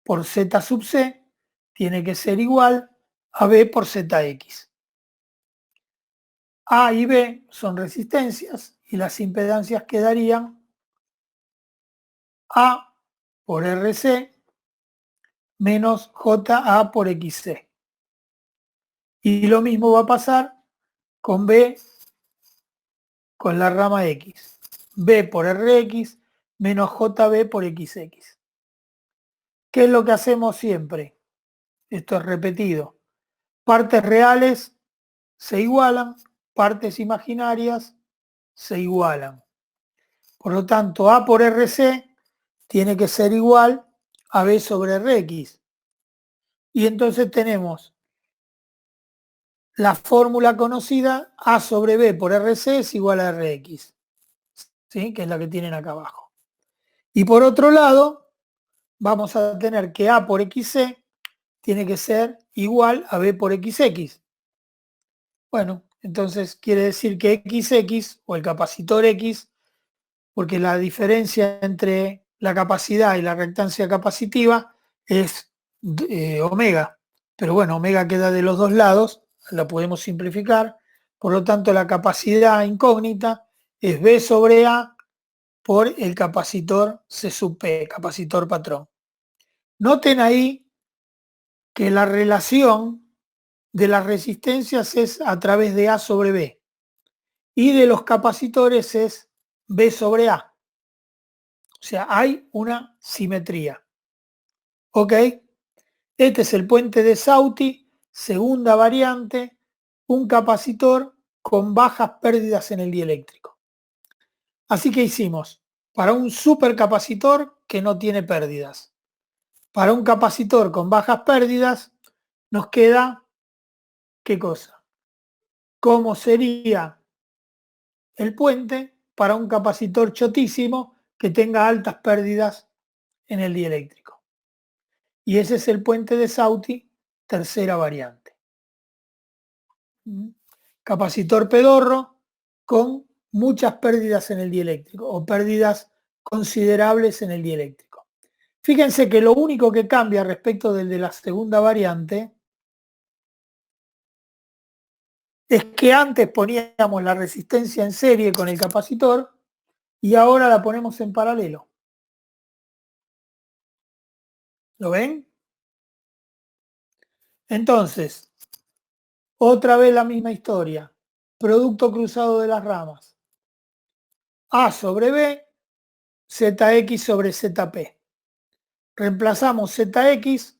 por Z sub C tiene que ser igual a B por ZX. A y B son resistencias y las impedancias quedarían A por RC menos JA por XC. Y lo mismo va a pasar con B con la rama X. B por RX menos JB por XX. ¿Qué es lo que hacemos siempre? Esto es repetido. Partes reales se igualan, partes imaginarias se igualan. Por lo tanto, A por RC tiene que ser igual a B sobre RX. Y entonces tenemos la fórmula conocida, A sobre B por RC es igual a RX, ¿sí? Que es la que tienen acá abajo. Y por otro lado, vamos a tener que A por XC tiene que ser igual a B por XX. Bueno, Entonces quiere decir que XX o el capacitor X, porque la diferencia entre la capacidad y la reactancia capacitiva es omega. Pero bueno, omega queda de los dos lados, la podemos simplificar. Por lo tanto, la capacidad incógnita es B sobre A por el capacitor C sub P, capacitor patrón. Noten ahí que la relación de las resistencias es a través de A sobre B y de los capacitores es B sobre A. O sea, hay una simetría. ¿Ok? Este es el puente de Sauti, segunda variante, un capacitor con bajas pérdidas en el dieléctrico. Así que hicimos para un supercapacitor que no tiene pérdidas. Para un capacitor con bajas pérdidas nos queda, ¿qué cosa? ¿Cómo sería el puente para un capacitor chotísimo que tenga altas pérdidas en el dieléctrico? Y ese es el puente de Sauti, tercera variante. Capacitor pedorro con muchas pérdidas en el dieléctrico o pérdidas considerables en el dieléctrico. Fíjense que lo único que cambia respecto del de la segunda variante es que antes poníamos la resistencia en serie con el capacitor y ahora la ponemos en paralelo. ¿Lo ven? Entonces, otra vez la misma historia. Producto cruzado de las ramas. A sobre B, ZX sobre ZP. Reemplazamos ZX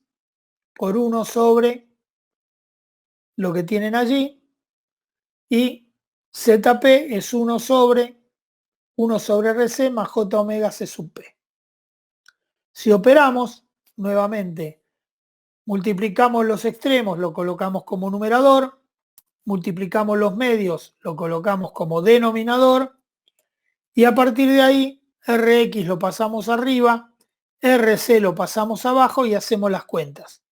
por 1 sobre lo que tienen allí y ZP es 1 sobre RC más J omega C sub P. Si operamos, nuevamente, multiplicamos los extremos, lo colocamos como numerador, multiplicamos los medios, lo colocamos como denominador y a partir de ahí Rx lo pasamos arriba, RC lo pasamos abajo y hacemos las cuentas.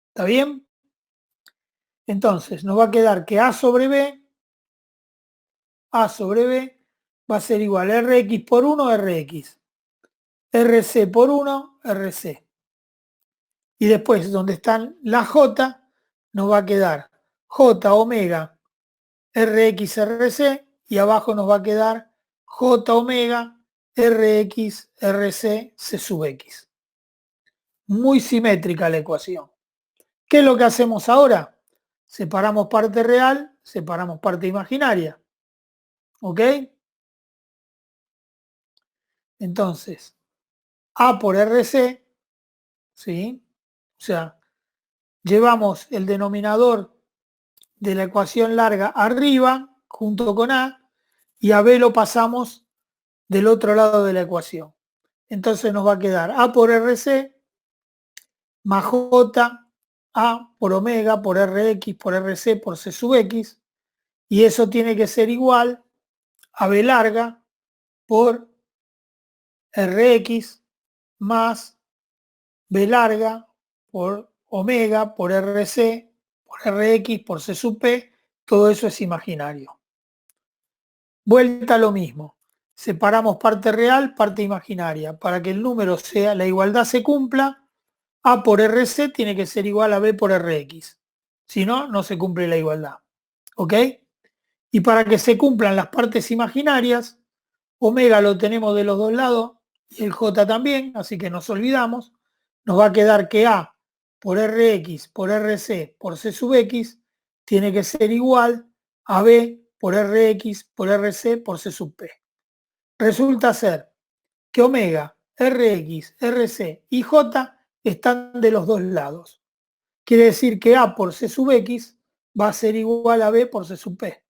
¿Está bien? Entonces nos va a quedar que A sobre B va a ser igual a Rx por 1, Rx. RC por 1, RC. Y después, donde están las J, nos va a quedar J omega Rx RC y abajo nos va a quedar J omega Rx RC C sub X. Muy simétrica la ecuación. ¿Qué es lo que hacemos ahora? Separamos parte real, separamos parte imaginaria. ¿Ok? Entonces, A por RC, ¿sí? O sea, llevamos el denominador de la ecuación larga arriba, junto con A, y a B lo pasamos del otro lado de la ecuación. Entonces nos va a quedar A por RC más J, A por omega, por Rx, por RC, por C sub X, y eso tiene que ser igual a B larga por Rx más B larga por omega, por RC, por Rx, por C sub P, todo eso es imaginario. Vuelta a lo mismo. Separamos parte real, parte imaginaria. Para que el número sea, la igualdad se cumpla, A por RC tiene que ser igual a B por Rx. Si no, no se cumple la igualdad. ¿Ok? Y para que se cumplan las partes imaginarias, omega lo tenemos de los dos lados y el J también, así que nos olvidamos. Nos va a quedar que A por Rx, por RC, por C sub X, tiene que ser igual a B por Rx, por RC, por C sub P. Resulta ser que omega, Rx, RC y J están de los dos lados. Quiere decir que A por C sub X va a ser igual a B por C sub P.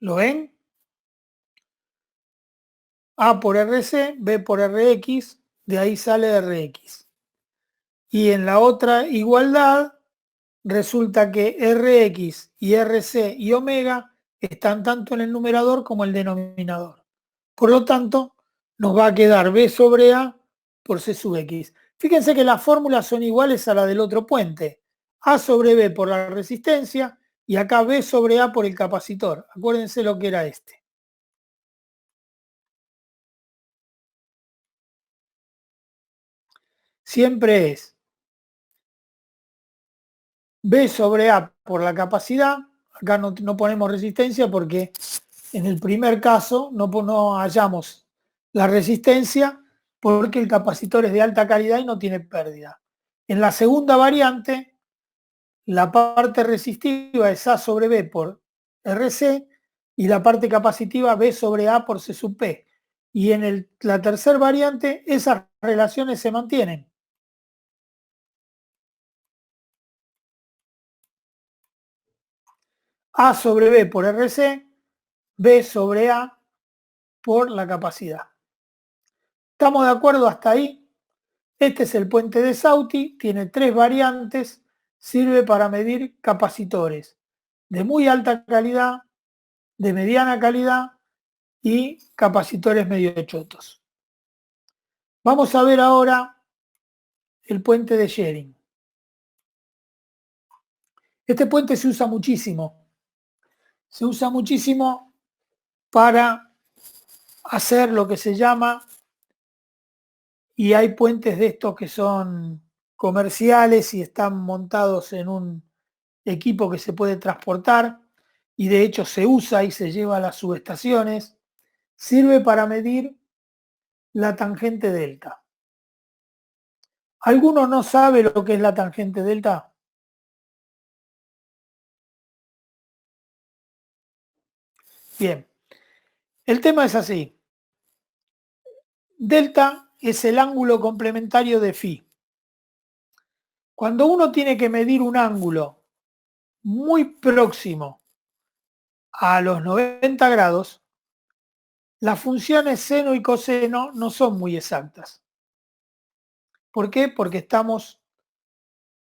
¿Lo ven? A por RC, B por Rx, de ahí sale Rx. Y en la otra igualdad resulta que Rx y RC y omega están tanto en el numerador como en el denominador. Por lo tanto, nos va a quedar B sobre A por C sub X. Fíjense que las fórmulas son iguales a la del otro puente. A sobre B por la resistencia y acá B sobre A por el capacitor. Acuérdense lo que era este. Siempre es B sobre A por la capacidad. Acá no ponemos resistencia porque en el primer caso no hallamos la resistencia porque el capacitor es de alta calidad y no tiene pérdida. En la segunda variante, la parte resistiva es A sobre B por RC y la parte capacitiva B sobre A por C sub P. Y en la tercera variante, esas relaciones se mantienen. A sobre B por RC, B sobre A por la capacidad. ¿Estamos de acuerdo hasta ahí? Este es el puente de Sauti, tiene 3 variantes, sirve para medir capacitores de muy alta calidad, de mediana calidad y capacitores medio chotos. Vamos a ver ahora el puente de Schering. Este puente se usa muchísimo. Se usa muchísimo para hacer lo que se llama, y hay puentes de estos que son comerciales y están montados en un equipo que se puede transportar y de hecho se usa y se lleva a las subestaciones. Sirve para medir la tangente delta. ¿Alguno no sabe lo que es la tangente delta? Bien, el tema es así. Delta es el ángulo complementario de phi. Cuando uno tiene que medir un ángulo muy próximo a los 90 grados, las funciones seno y coseno no son muy exactas. ¿Por qué? Porque estamos,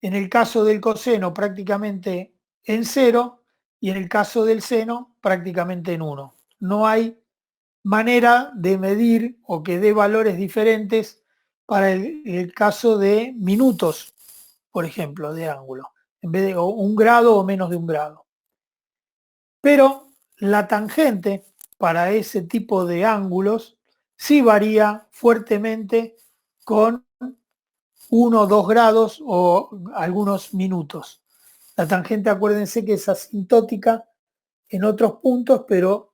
en el caso del coseno, prácticamente en 0 y en el caso del seno, prácticamente en 1. No hay manera de medir o que dé valores diferentes para el caso de minutos, por ejemplo, de ángulo, en vez de 1 grado o menos de 1 grado. Pero la tangente para ese tipo de ángulos sí varía fuertemente con 1 o 2 grados o algunos minutos. La tangente, acuérdense que es asintótica en otros puntos, pero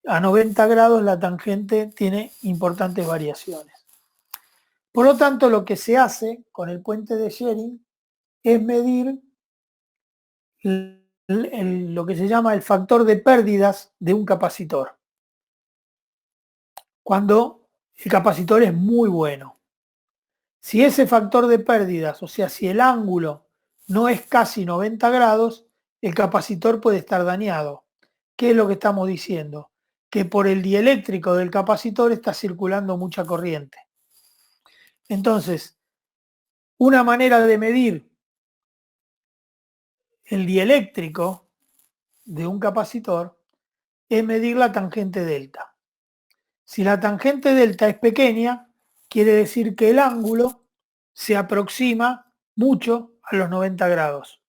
a 90 grados la tangente tiene importantes variaciones. Por lo tanto, lo que se hace con el puente de Schering es medir lo que se llama el factor de pérdidas de un capacitor. Cuando el capacitor es muy bueno. Si ese factor de pérdidas, o sea, si el ángulo no es casi 90 grados, el capacitor puede estar dañado. ¿Qué es lo que estamos diciendo? Que por el dieléctrico del capacitor está circulando mucha corriente. Entonces, una manera de medir el dieléctrico de un capacitor es medir la tangente delta. Si la tangente delta es pequeña, quiere decir que el ángulo se aproxima mucho a los 90 grados.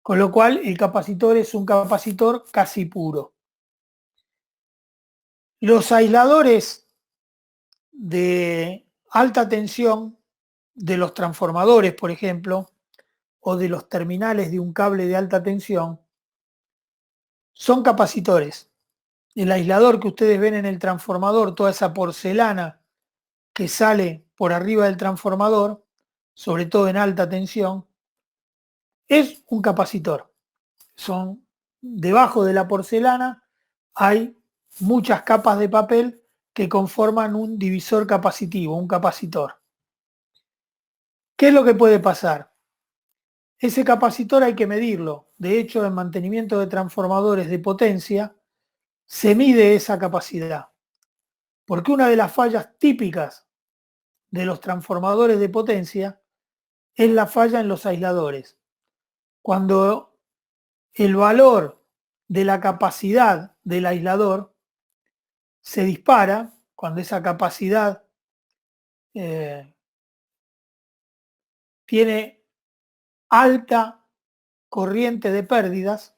Con lo cual el capacitor es un capacitor casi puro. Los aisladores de alta tensión de los transformadores, por ejemplo, o de los terminales de un cable de alta tensión, son capacitores. El aislador que ustedes ven en el transformador, toda esa porcelana que sale por arriba del transformador, sobre todo en alta tensión, es un capacitor. Son debajo de la porcelana hay muchas capas de papel que conforman un divisor capacitivo, un capacitor. ¿Qué es lo que puede pasar? Ese capacitor hay que medirlo. De hecho, en mantenimiento de transformadores de potencia se mide esa capacidad. Porque una de las fallas típicas de los transformadores de potencia es la falla en los aisladores. Cuando el valor de la capacidad del aislador se dispara, cuando esa capacidad tiene alta corriente de pérdidas.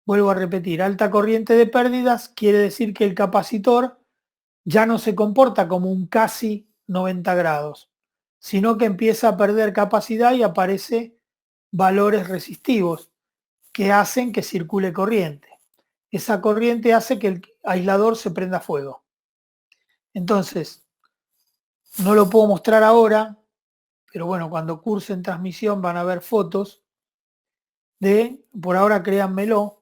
Vuelvo a repetir, alta corriente de pérdidas quiere decir que el capacitor ya no se comporta como un casi 90 grados, sino que empieza a perder capacidad y aparece valores resistivos que hacen que circule corriente. Esa corriente hace que el aislador se prenda fuego. Entonces, no lo puedo mostrar ahora, pero bueno, cuando curse en transmisión van a ver fotos de, por ahora créanmelo,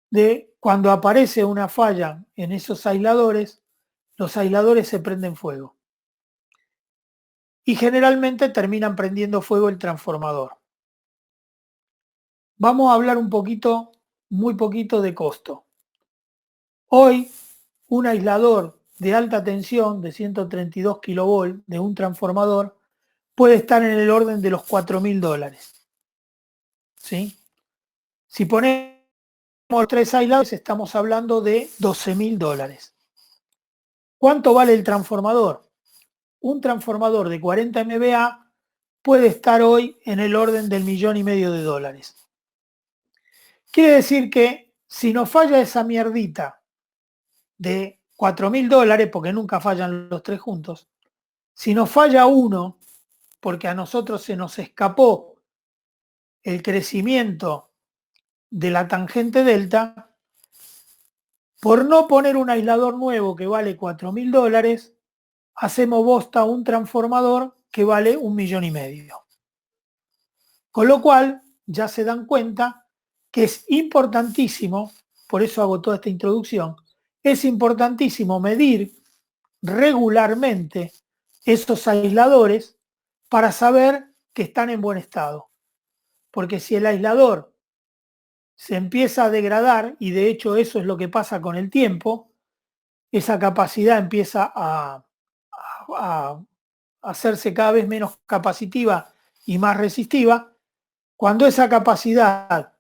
de cuando aparece una falla en esos aisladores, los aisladores se prenden fuego. Y generalmente terminan prendiendo fuego el transformador. Vamos a hablar un poquito, muy poquito de costo. Hoy, un aislador de alta tensión de 132 kV de un transformador puede estar en el orden de los $4.000. ¿Sí? Si ponemos 3 aisladores, estamos hablando de $12.000. ¿Cuánto vale el transformador? Un transformador de 40 MVA puede estar hoy en el orden del $1.500.000. Quiere decir que si nos falla esa mierdita de $4.000, porque nunca fallan los tres juntos, si nos falla uno, porque a nosotros se nos escapó el crecimiento de la tangente delta, por no poner un aislador nuevo que vale $4.000, hacemos bosta un transformador que vale $1.500.000. Con lo cual, ya se dan cuenta que es importantísimo, por eso hago toda esta introducción, es importantísimo medir regularmente esos aisladores para saber que están en buen estado. Porque si el aislador se empieza a degradar, y de hecho eso es lo que pasa con el tiempo, esa capacidad empieza a hacerse cada vez menos capacitiva y más resistiva. Cuando esa capacidad,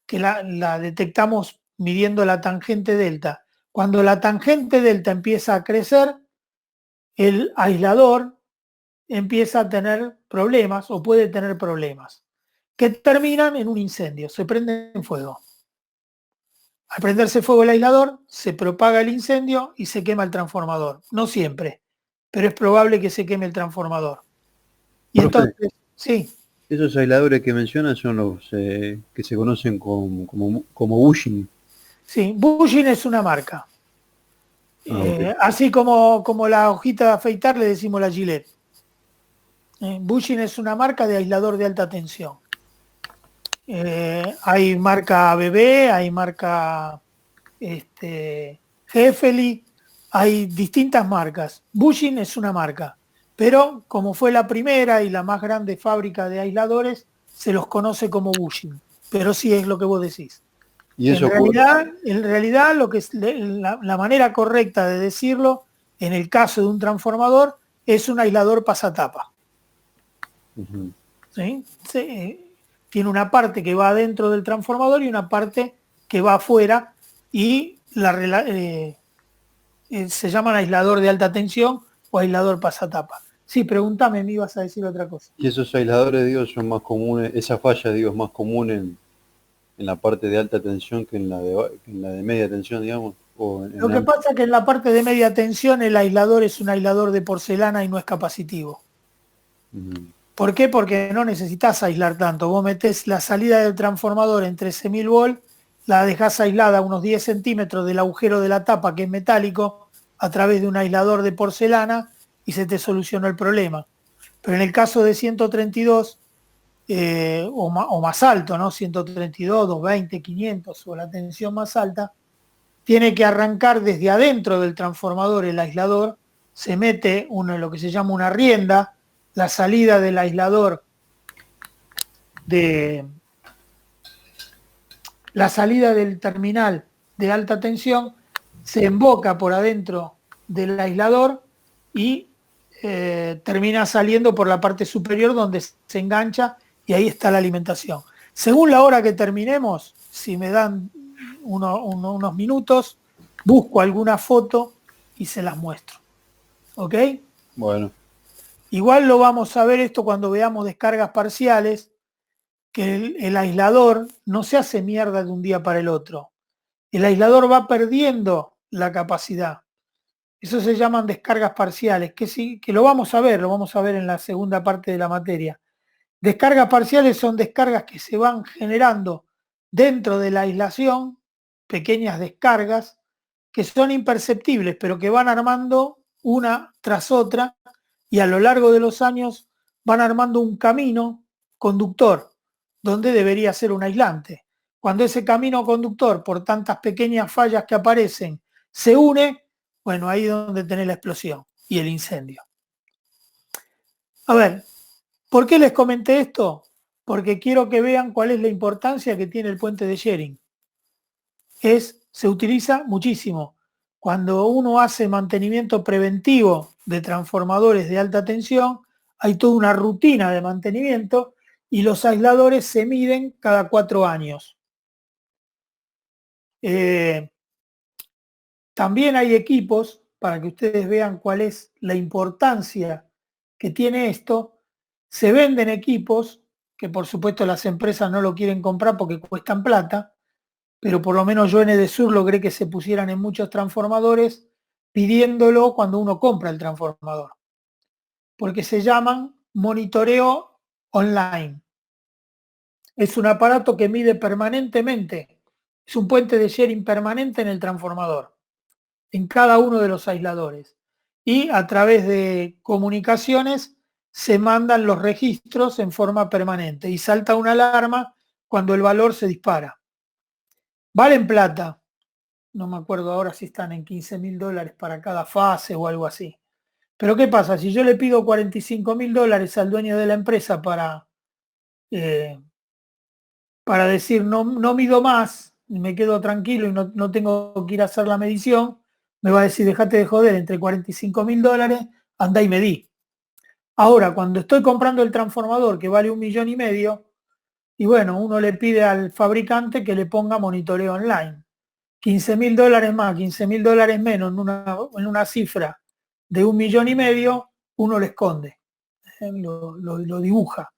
que la detectamos midiendo la tangente delta, cuando la tangente delta empieza a crecer, el aislador empieza a tener problemas o puede tener problemas que terminan en un incendio, se prende en fuego. Al prenderse fuego el aislador, se propaga el incendio y se quema el transformador. No siempre, pero es probable que se queme el transformador. Y Profe, entonces, sí. esos aisladores que mencionan son los que se conocen como bushing. Sí, bushing es una marca. Okay. Así como la hojita de afeitar le decimos la Gillette. Bushing es una marca de aislador de alta tensión. Hay marca BB, hay marca Hefeli, hay distintas marcas. Bushing es una marca, pero como fue la primera y la más grande fábrica de aisladores, se los conoce como bushing. Pero sí es lo que vos decís. ¿Y eso en realidad lo que es la manera correcta de decirlo, en el caso de un transformador, es un aislador pasatapa. Uh-huh. ¿Sí? Tiene una parte que va adentro del transformador y una parte que va afuera, y se llaman aislador de alta tensión o aislador pasatapa. Sí, pregúntame, me ibas a decir otra cosa. ¿Y esos aisladores, digo, son más comunes, esa falla, digo, es más común en la parte de alta tensión que en la de media tensión, digamos? Lo que pasa es que en la parte de media tensión el aislador es un aislador de porcelana y no es capacitivo. Uh-huh. ¿Por qué? Porque no necesitas aislar tanto. Vos metés la salida del transformador en 13.000 volt, la dejás aislada a unos 10 centímetros del agujero de la tapa, que es metálico, a través de un aislador de porcelana, y se te solucionó el problema. Pero en el caso de 132 o más alto, ¿no? 132, 220, 500 o la tensión más alta, tiene que arrancar desde adentro del transformador el aislador, se mete lo que se llama una rienda, la salida del aislador la salida del terminal de alta tensión se emboca por adentro del aislador y termina saliendo por la parte superior, donde se engancha, y ahí está la alimentación. Según la hora que terminemos, si me dan unos minutos, busco alguna foto y se las muestro. ¿Ok? Bueno. Igual lo vamos a ver esto cuando veamos descargas parciales, que el aislador no se hace mierda de un día para el otro. El aislador va perdiendo la capacidad. Eso se llaman descargas parciales, que sí, que lo vamos a ver en la segunda parte de la materia. Descargas parciales son descargas que se van generando dentro de la aislación, pequeñas descargas que son imperceptibles, pero que van armando una tras otra y a lo largo de los años van armando un camino conductor donde debería ser un aislante. Cuando ese camino conductor, por tantas pequeñas fallas que aparecen, se une, bueno, ahí es donde tenés la explosión y el incendio. A ver, ¿por qué les comenté esto? Porque quiero que vean cuál es la importancia que tiene el puente de Schering. Se utiliza muchísimo. Cuando uno hace mantenimiento preventivo de transformadores de alta tensión, hay toda una rutina de mantenimiento y los aisladores se miden cada 4 años. También hay equipos, para que ustedes vean cuál es la importancia que tiene esto, se venden equipos que por supuesto las empresas no lo quieren comprar porque cuestan plata, pero por lo menos yo en Edesur logré que se pusieran en muchos transformadores pidiéndolo cuando uno compra el transformador, porque se llaman monitoreo online. Es un aparato que mide permanentemente, es un puente de Schering permanente en el transformador, en cada uno de los aisladores. Y a través de comunicaciones se mandan los registros en forma permanente y salta una alarma cuando el valor se dispara. Valen plata, no me acuerdo ahora si están en $15.000 para cada fase o algo así. Pero ¿qué pasa? Si yo le pido $45.000 al dueño de la empresa para decir no mido más, me quedo tranquilo y no tengo que ir a hacer la medición, me va a decir dejate de joder, entre $45.000, andá y medí. Ahora, cuando estoy comprando el transformador que vale $1,5 millones, y bueno, uno le pide al fabricante que le ponga monitoreo online. $15.000 más, $15.000 menos en una cifra de $1,5 millones, uno lo esconde, lo dibuja.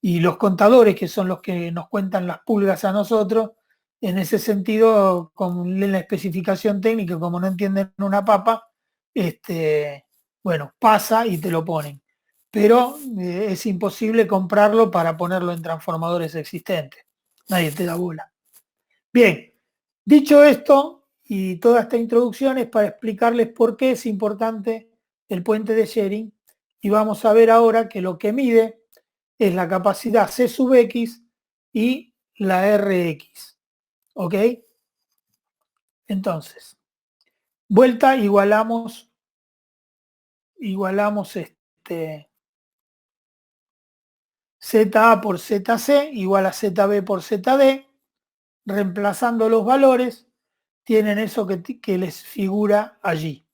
Y los contadores, que son los que nos cuentan las pulgas a nosotros, en ese sentido, con la especificación técnica, como no entienden una papa, bueno, pasa y te lo ponen. Pero es imposible comprarlo para ponerlo en transformadores existentes. Nadie te da bola. Bien, dicho esto, y toda esta introducción es para explicarles por qué es importante el puente de Schering, y vamos a ver ahora que lo que mide es la capacidad C sub X y la Rx. ¿Ok? Entonces, vuelta, igualamos ZA por ZC igual a ZB por ZD, reemplazando los valores, tienen eso que les figura allí.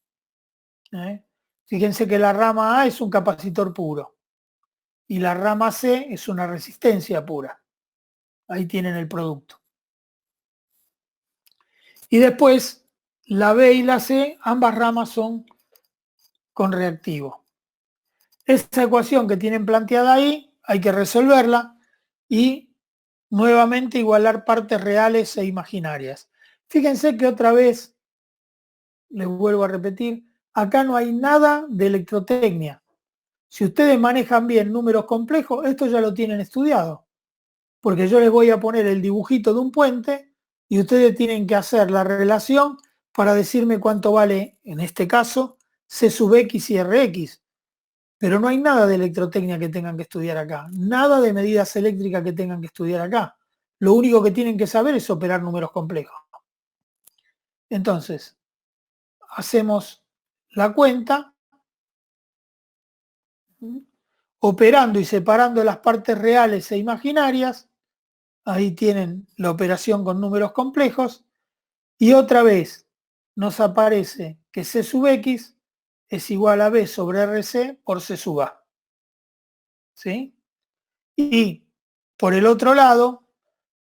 Fíjense que la rama A es un capacitor puro y la rama C es una resistencia pura. Ahí tienen el producto. Y después, la B y la C, ambas ramas son con reactivo. Esa ecuación que tienen planteada ahí, hay que resolverla y nuevamente igualar partes reales e imaginarias. Fíjense que otra vez, les vuelvo a repetir, acá no hay nada de electrotecnia. Si ustedes manejan bien números complejos, esto ya lo tienen estudiado. Porque yo les voy a poner el dibujito de un puente y ustedes tienen que hacer la relación para decirme cuánto vale, en este caso, C sub X y Rx. Pero no hay nada de electrotecnia que tengan que estudiar acá. Nada de medidas eléctricas que tengan que estudiar acá. Lo único que tienen que saber es operar números complejos. Entonces, hacemos la cuenta, operando y separando las partes reales e imaginarias. Ahí tienen la operación con números complejos. Y otra vez nos aparece que C sub X es igual a B sobre RC por C sub A. ¿Sí? Y por el otro lado,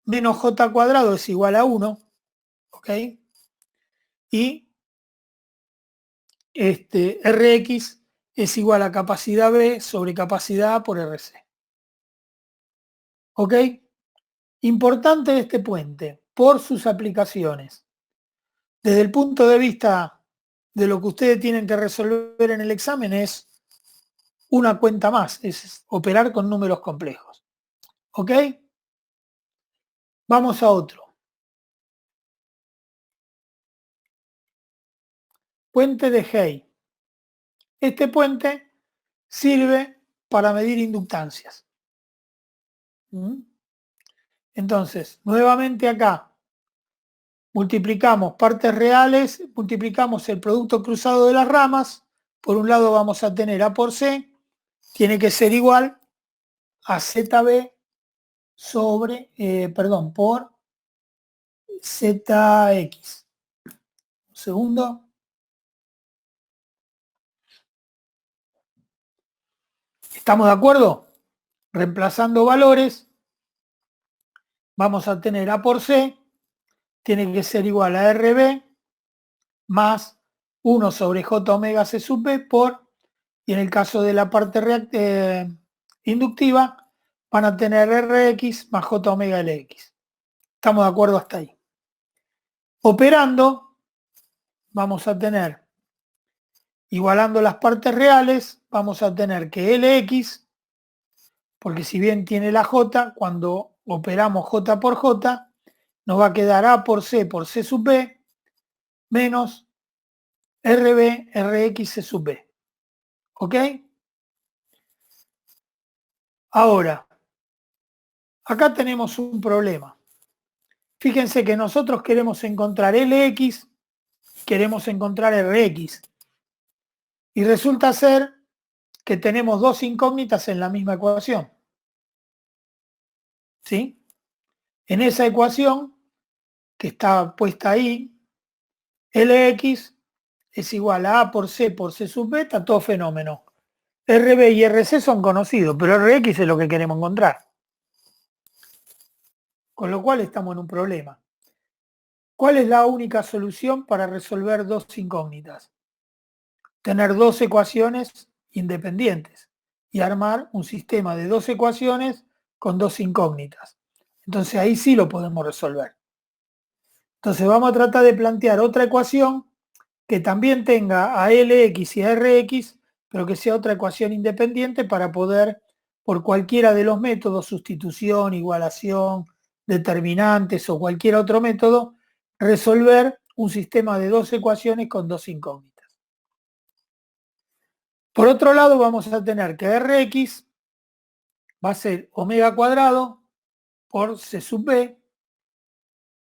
menos J cuadrado es igual a 1. ¿Ok? Y Rx es igual a capacidad B sobre capacidad A por RC. ¿Ok? Importante este puente por sus aplicaciones. Desde el punto de vista de lo que ustedes tienen que resolver en el examen es una cuenta más, es operar con números complejos. ¿Ok? Vamos a otro. Puente de Hey. Este puente sirve para medir inductancias. Entonces, nuevamente acá, multiplicamos partes reales, multiplicamos el producto cruzado de las ramas. Por un lado vamos a tener A por C, tiene que ser igual a ZB sobre, por ZX. Un segundo. ¿Estamos de acuerdo? Reemplazando valores, vamos a tener A por C, tiene que ser igual a RB más 1 sobre J omega C sub B por, y en el caso de la parte inductiva, van a tener RX más J omega LX. ¿Estamos de acuerdo hasta ahí? Operando, vamos a tener, igualando las partes reales, vamos a tener que LX, porque si bien tiene la J, cuando operamos J por J, nos va a quedar A por C sub B menos RB RX C sub B. ¿Ok? Ahora, acá tenemos un problema. Fíjense que nosotros queremos encontrar LX, queremos encontrar RX. Y resulta ser que tenemos dos incógnitas en la misma ecuación. ¿Sí? En esa ecuación, que está puesta ahí, LX es igual a por C sub B, está todo fenómeno. RB y RC son conocidos, pero RX es lo que queremos encontrar. Con lo cual estamos en un problema. ¿Cuál es la única solución para resolver dos incógnitas? Tener dos ecuaciones independientes y armar un sistema de dos ecuaciones con dos incógnitas. Entonces ahí sí lo podemos resolver. Entonces vamos a tratar de plantear otra ecuación que también tenga a LX y a RX, pero que sea otra ecuación independiente para poder, por cualquiera de los métodos, sustitución, igualación, determinantes o cualquier otro método, resolver un sistema de dos ecuaciones con dos incógnitas. Por otro lado, vamos a tener que Rx va a ser omega cuadrado por C sub B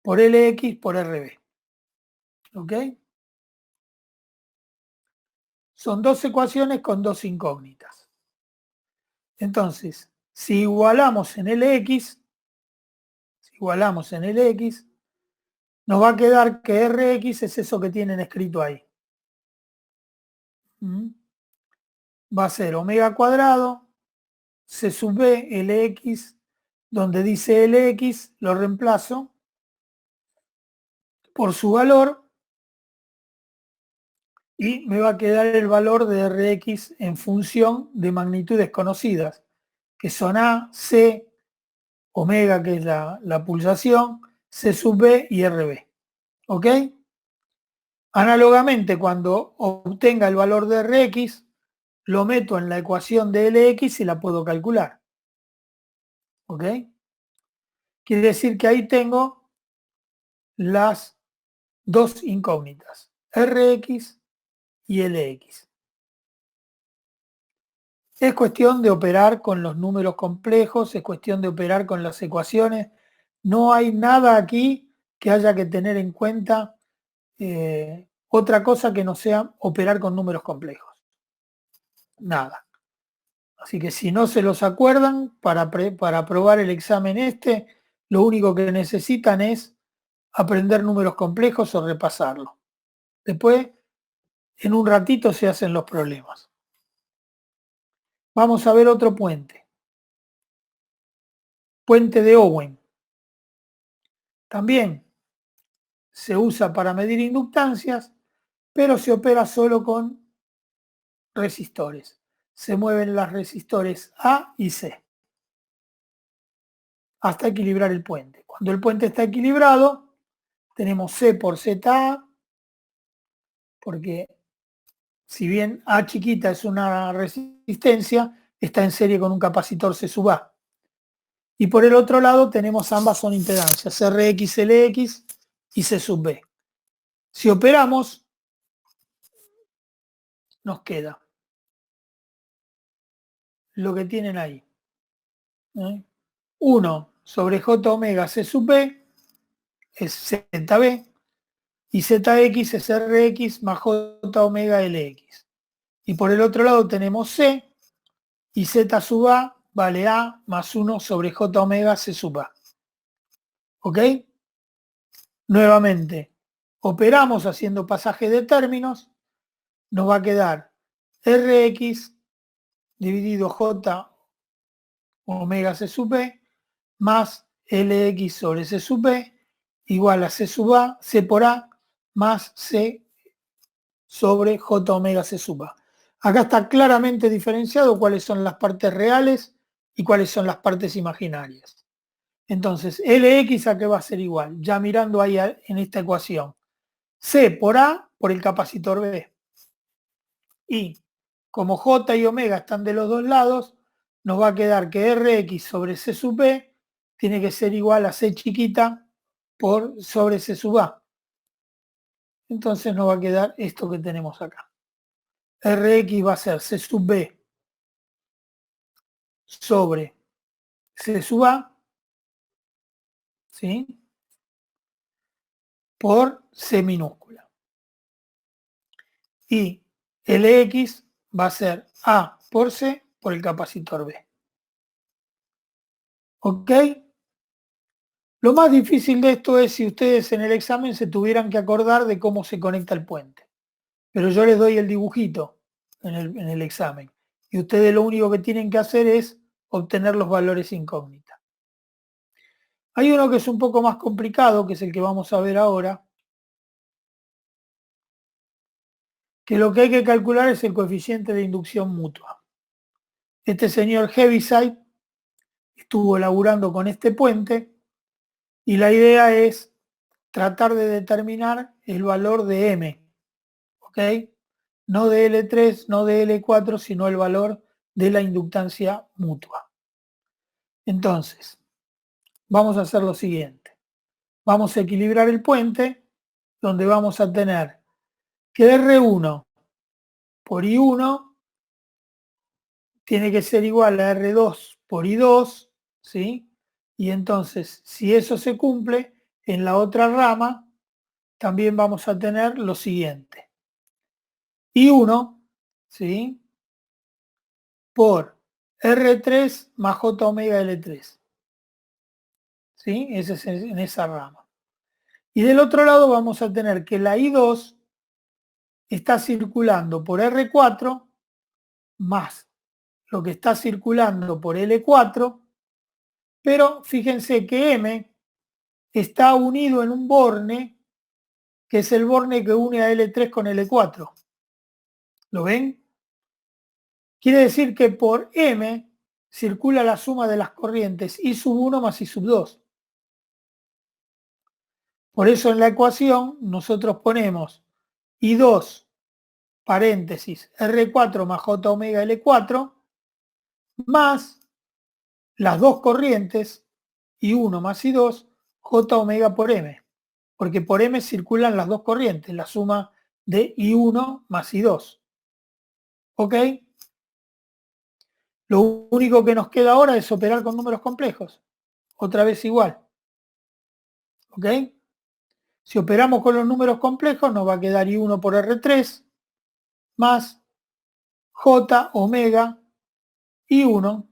por Lx por RB. ¿Ok? Son dos ecuaciones con dos incógnitas. Entonces, si igualamos en Lx, nos va a quedar que Rx es eso que tienen escrito ahí. Va a ser omega cuadrado, C sub B, Lx, donde dice Lx, lo reemplazo por su valor y me va a quedar el valor de Rx en función de magnitudes conocidas, que son A, C, omega, que es la pulsación, C sub B y RB. ¿Ok? Análogamente, cuando obtenga el valor de Rx, lo meto en la ecuación de Lx y la puedo calcular. ¿Ok? Quiere decir que ahí tengo las dos incógnitas, Rx y Lx. Es cuestión de operar con los números complejos, es cuestión de operar con las ecuaciones. No hay nada aquí que haya que tener en cuenta otra cosa que no sea operar con números complejos. Nada. Así que si no se los acuerdan, para aprobar el examen lo único que necesitan es aprender números complejos o repasarlo. Después, en un ratito se hacen los problemas. Vamos a ver otro puente. Puente de Owen. También se usa para medir inductancias, pero se opera solo con resistores. Se mueven las resistores A y C hasta equilibrar el puente. Cuando el puente está equilibrado, tenemos C por ZA, porque si bien A chiquita es una resistencia, está en serie con un capacitor C sub A. Y por el otro lado tenemos ambas son impedancias, RX, LX y C sub B. Si operamos, nos queda lo que tienen ahí. 1 sobre J omega C sub B es ZB y ZX es RX más J omega LX. Y por el otro lado tenemos C y Z sub A vale A más 1 sobre J omega C sub A. ¿Ok? Nuevamente, operamos haciendo pasaje de términos, nos va a quedar RX dividido J omega C sub B más LX sobre C sub B igual a C sub A, C por A más C sobre J omega C sub A. Acá está claramente diferenciado cuáles son las partes reales y cuáles son las partes imaginarias. Entonces, LX a qué va a ser igual, ya mirando ahí en esta ecuación. C por A por el capacitor B. Y como J y omega están de los dos lados, nos va a quedar que RX sobre C sub B tiene que ser igual a C chiquita por sobre C sub A. Entonces nos va a quedar esto que tenemos acá. RX va a ser C sub B sobre C sub A, ¿sí? Por C minúscula. Y LX va a ser A por C por el capacitor B. ¿Ok? Lo más difícil de esto es si ustedes en el examen se tuvieran que acordar de cómo se conecta el puente. Pero yo les doy el dibujito en el examen. Y ustedes lo único que tienen que hacer es obtener los valores incógnitas. Hay uno que es un poco más complicado, que es el que vamos a ver ahora. Que lo que hay que calcular es el coeficiente de inducción mutua. Este señor Heaviside estuvo laburando con este puente y la idea es tratar de determinar el valor de M, ¿ok? No de L3, no de L4, sino el valor de la inductancia mutua. Entonces, vamos a hacer lo siguiente. Vamos a equilibrar el puente, donde vamos a tener que R1 por I1 tiene que ser igual a R2 por I2, ¿sí? Y entonces, si eso se cumple, en la otra rama también vamos a tener lo siguiente. I1, ¿sí? Por R3 más J omega L3. ¿Sí? Ese es en esa rama. Y del otro lado vamos a tener que la I2 está circulando por R4 más lo que está circulando por L4, pero fíjense que M está unido en un borne que es el borne que une a L3 con L4. ¿Lo ven? Quiere decir que por M circula la suma de las corrientes I sub 1 más I sub 2. Por eso en la ecuación nosotros ponemos I2 paréntesis R4 más J omega L4 más las dos corrientes I1 más I2 J omega por M. Porque por M circulan las dos corrientes, la suma de I1 más I2. ¿Ok? Lo único que nos queda ahora es operar con números complejos. Otra vez igual. ¿Ok? Si operamos con los números complejos nos va a quedar I1 por R3 más J omega I1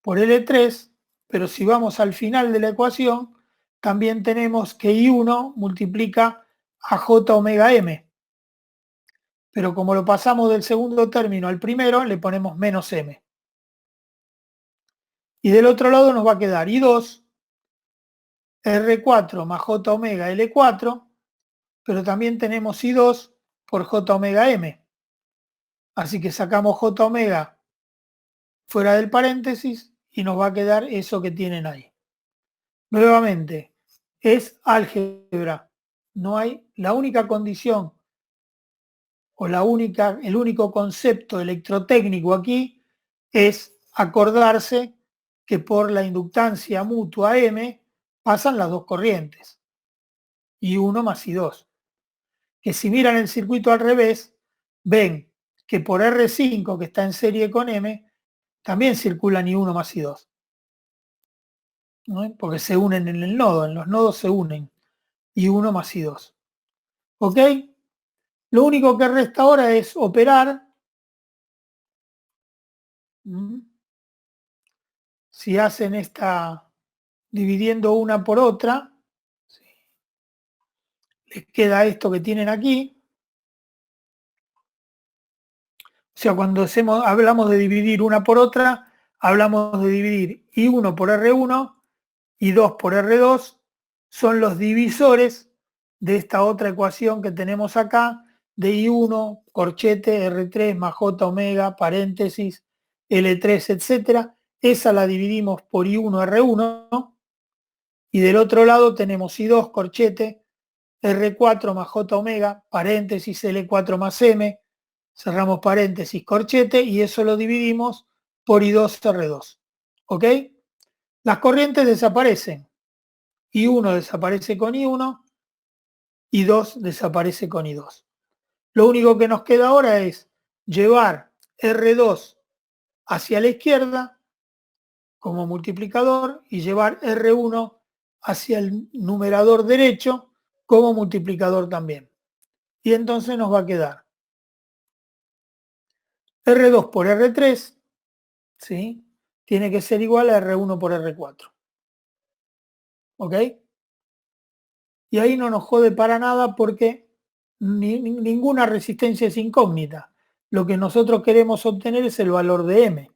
por L3, pero si vamos al final de la ecuación, también tenemos que I1 multiplica a J omega M. Pero como lo pasamos del segundo término al primero, le ponemos menos M. Y del otro lado nos va a quedar I2, R4 más J omega L4, pero también tenemos I2 por J omega M. Así que sacamos J omega fuera del paréntesis y nos va a quedar eso que tienen ahí. Nuevamente, es álgebra. No hay, la única condición o el único concepto electrotécnico aquí es acordarse que por la inductancia mutua M pasan las dos corrientes, I1 más I2. Que si miran el circuito al revés, ven que por R5, que está en serie con M, también circulan I1 más I2. ¿No? Porque se unen en el nodo, en los nodos se unen I1 más I2. ¿Ok? Lo único que resta ahora es operar. Si hacen esta dividiendo una por otra, ¿sí? Les queda esto que tienen aquí. O sea, cuando hablamos de dividir una por otra, hablamos de dividir I1 por R1 y 2 por R2, son los divisores de esta otra ecuación que tenemos acá, de I1, corchete, R3 más J omega, paréntesis, L3, etcétera. Esa la dividimos por I1, R1, y del otro lado tenemos I2, corchete, R4 más J omega, paréntesis, L4 más M, cerramos paréntesis, corchete, y eso lo dividimos por I2, R2. ¿Ok? Las corrientes desaparecen. I1 desaparece con I1, I2 desaparece con I2. Lo único que nos queda ahora es llevar R2 hacia la izquierda como multiplicador y llevar R1 hacia el numerador derecho como multiplicador también. Y entonces nos va a quedar R2 por R3, ¿sí? Tiene que ser igual a R1 por R4. ¿Ok? Y ahí no nos jode para nada porque ninguna resistencia es incógnita. Lo que nosotros queremos obtener es el valor de M.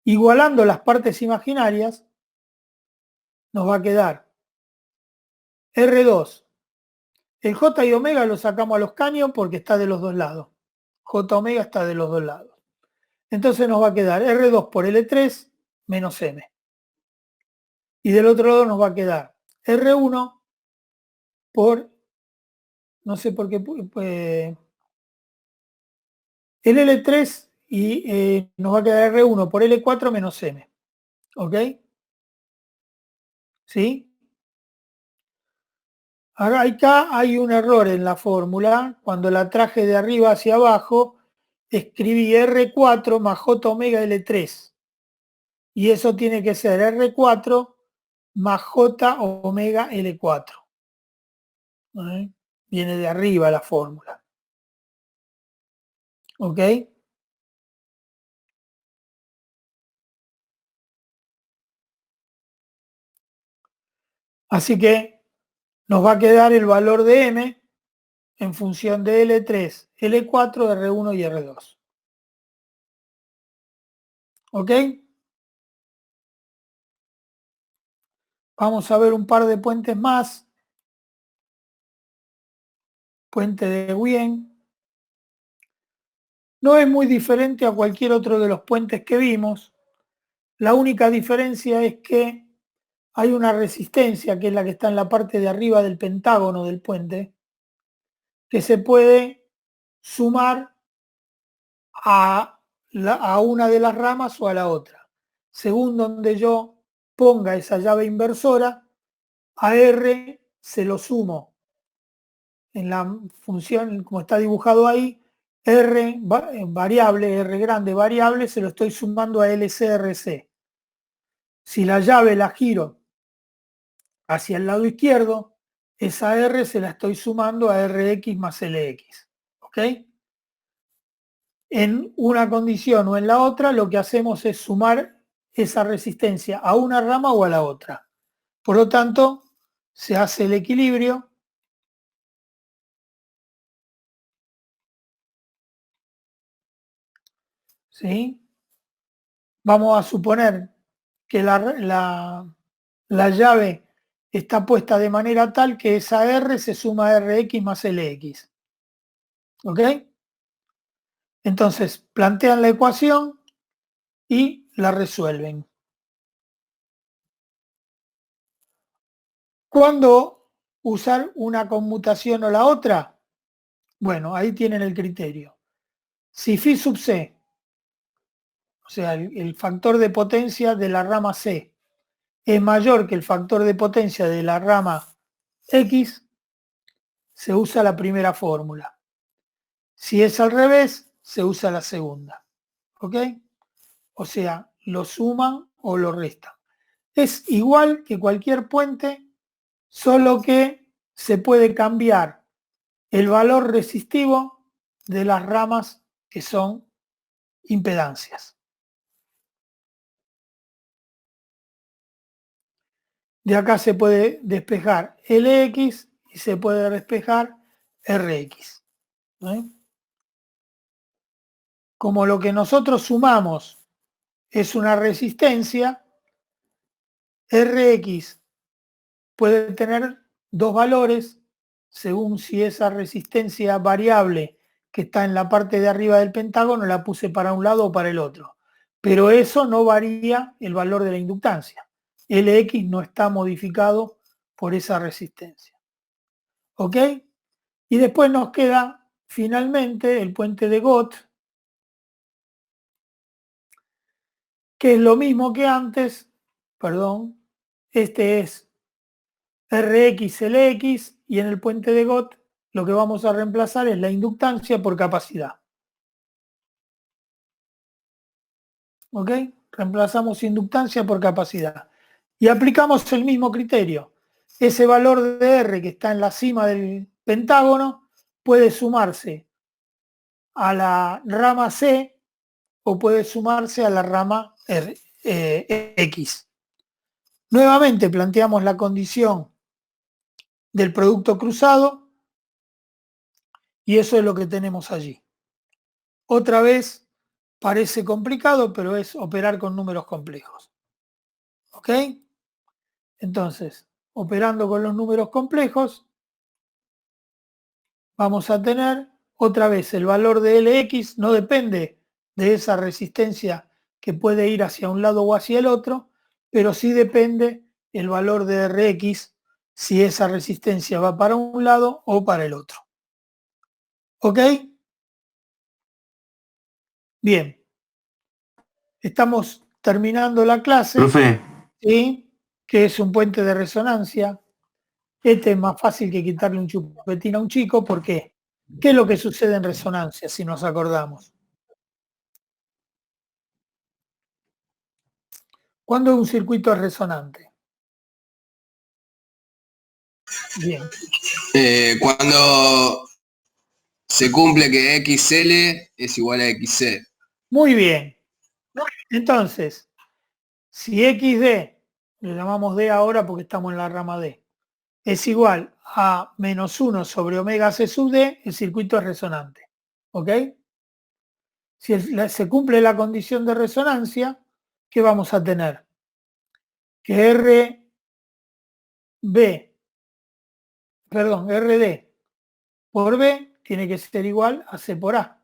Igualando las partes imaginarias, nos va a quedar R2. El J y omega lo sacamos a los caños porque está de los dos lados. J omega está de los dos lados. Entonces nos va a quedar R2 por L3 menos M. Y del otro lado nos va a quedar R1 por, no sé por qué, pues, el L3 y nos va a quedar R1 por L4 menos M. ¿Ok? ¿Sí? Acá hay un error en la fórmula. Cuando la traje de arriba hacia abajo, escribí R4 más J omega L3. Y eso tiene que ser R4 más J omega L4. ¿Eh? Viene de arriba la fórmula. ¿Ok? Así que nos va a quedar el valor de M en función de L3, L4, R1 y R2. ¿Ok? Vamos a ver un par de puentes más. Puente de Wien. No es muy diferente a cualquier otro de los puentes que vimos. La única diferencia es que hay una resistencia, que es la que está en la parte de arriba del pentágono del puente, que se puede sumar a una de las ramas o a la otra. Según donde yo ponga esa llave inversora, a R se lo sumo en la función, como está dibujado ahí, R variable, R grande variable, se lo estoy sumando a LCRC. Si la llave la giro hacia el lado izquierdo, esa R se la estoy sumando a RX más LX. ¿Ok? En una condición o en la otra, lo que hacemos es sumar esa resistencia a una rama o a la otra. Por lo tanto, se hace el equilibrio. ¿Sí? Vamos a suponer que la llave está puesta de manera tal que esa R se suma a RX más LX. ¿Ok? Entonces, plantean la ecuación y la resuelven. ¿Cuándo usar una conmutación o la otra? Bueno, ahí tienen el criterio. Si phi sub c, o sea, el factor de potencia de la rama c, es mayor que el factor de potencia de la rama x, se usa la primera fórmula. Si es al revés, se usa la segunda. ¿Ok? O sea, lo suman o lo restan. Es igual que cualquier puente, solo que se puede cambiar el valor resistivo de las ramas que son impedancias. De acá se puede despejar Lx y se puede despejar Rx. Como lo que nosotros sumamos es una resistencia, Rx puede tener dos valores según si esa resistencia variable que está en la parte de arriba del pentágono la puse para un lado o para el otro. Pero eso no varía el valor de la inductancia. Lx no está modificado por esa resistencia. ¿Ok? Y después nos queda finalmente el puente de Gott, que es lo mismo que antes, perdón, este es Rx, Lx, y en el puente de Gott lo que vamos a reemplazar es la inductancia por capacidad. ¿Ok? Reemplazamos inductancia por capacidad. Y aplicamos el mismo criterio. Ese valor de R que está en la cima del pentágono puede sumarse a la rama C o puede sumarse a la rama X. Nuevamente planteamos la condición del producto cruzado y eso es lo que tenemos allí. Otra vez parece complicado, pero es operar con números complejos. ¿Ok? Entonces, operando con los números complejos, vamos a tener otra vez el valor de Lx no depende de esa resistencia que puede ir hacia un lado o hacia el otro, pero sí depende el valor de Rx si esa resistencia va para un lado o para el otro. ¿Ok? Bien. Estamos terminando la clase. Profe. ¿Sí? Que es un puente de resonancia. Este es más fácil que quitarle un chupetín a un chico. ¿Por qué? ¿Qué es lo que sucede en resonancia, si nos acordamos? ¿Cuándo un circuito es resonante? Bien. Cuando se cumple que XL es igual a XC. Muy bien. Entonces, si XD, lo llamamos D ahora porque estamos en la rama D, es igual a menos 1 sobre omega C sub D, el circuito es resonante. ¿Ok? Si se cumple la condición de resonancia, ¿qué vamos a tener? Que RD por B tiene que ser igual a C por A.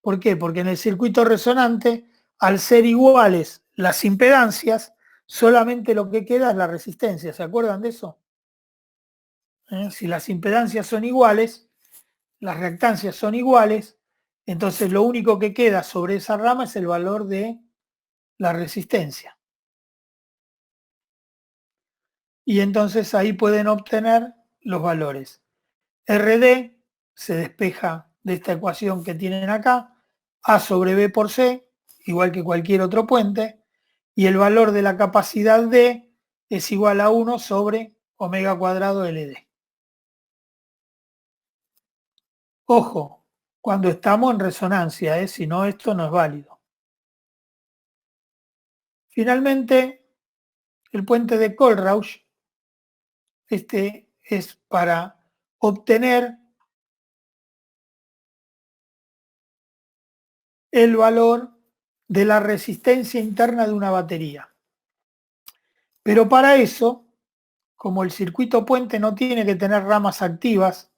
¿Por qué? Porque en el circuito resonante, al ser iguales las impedancias, solamente lo que queda es la resistencia. ¿Se acuerdan de eso? Si las impedancias son iguales, las reactancias son iguales, entonces lo único que queda sobre esa rama es el valor de la resistencia. Y entonces ahí pueden obtener los valores. RD se despeja de esta ecuación que tienen acá, A sobre B por C, igual que cualquier otro puente, y el valor de la capacidad D es igual a 1 sobre omega cuadrado LD. Ojo, cuando estamos en resonancia, si no, esto no es válido. Finalmente, el puente de Kohlrausch, este es para obtener el valor de la resistencia interna de una batería. Pero para eso, como el circuito puente no tiene que tener ramas activas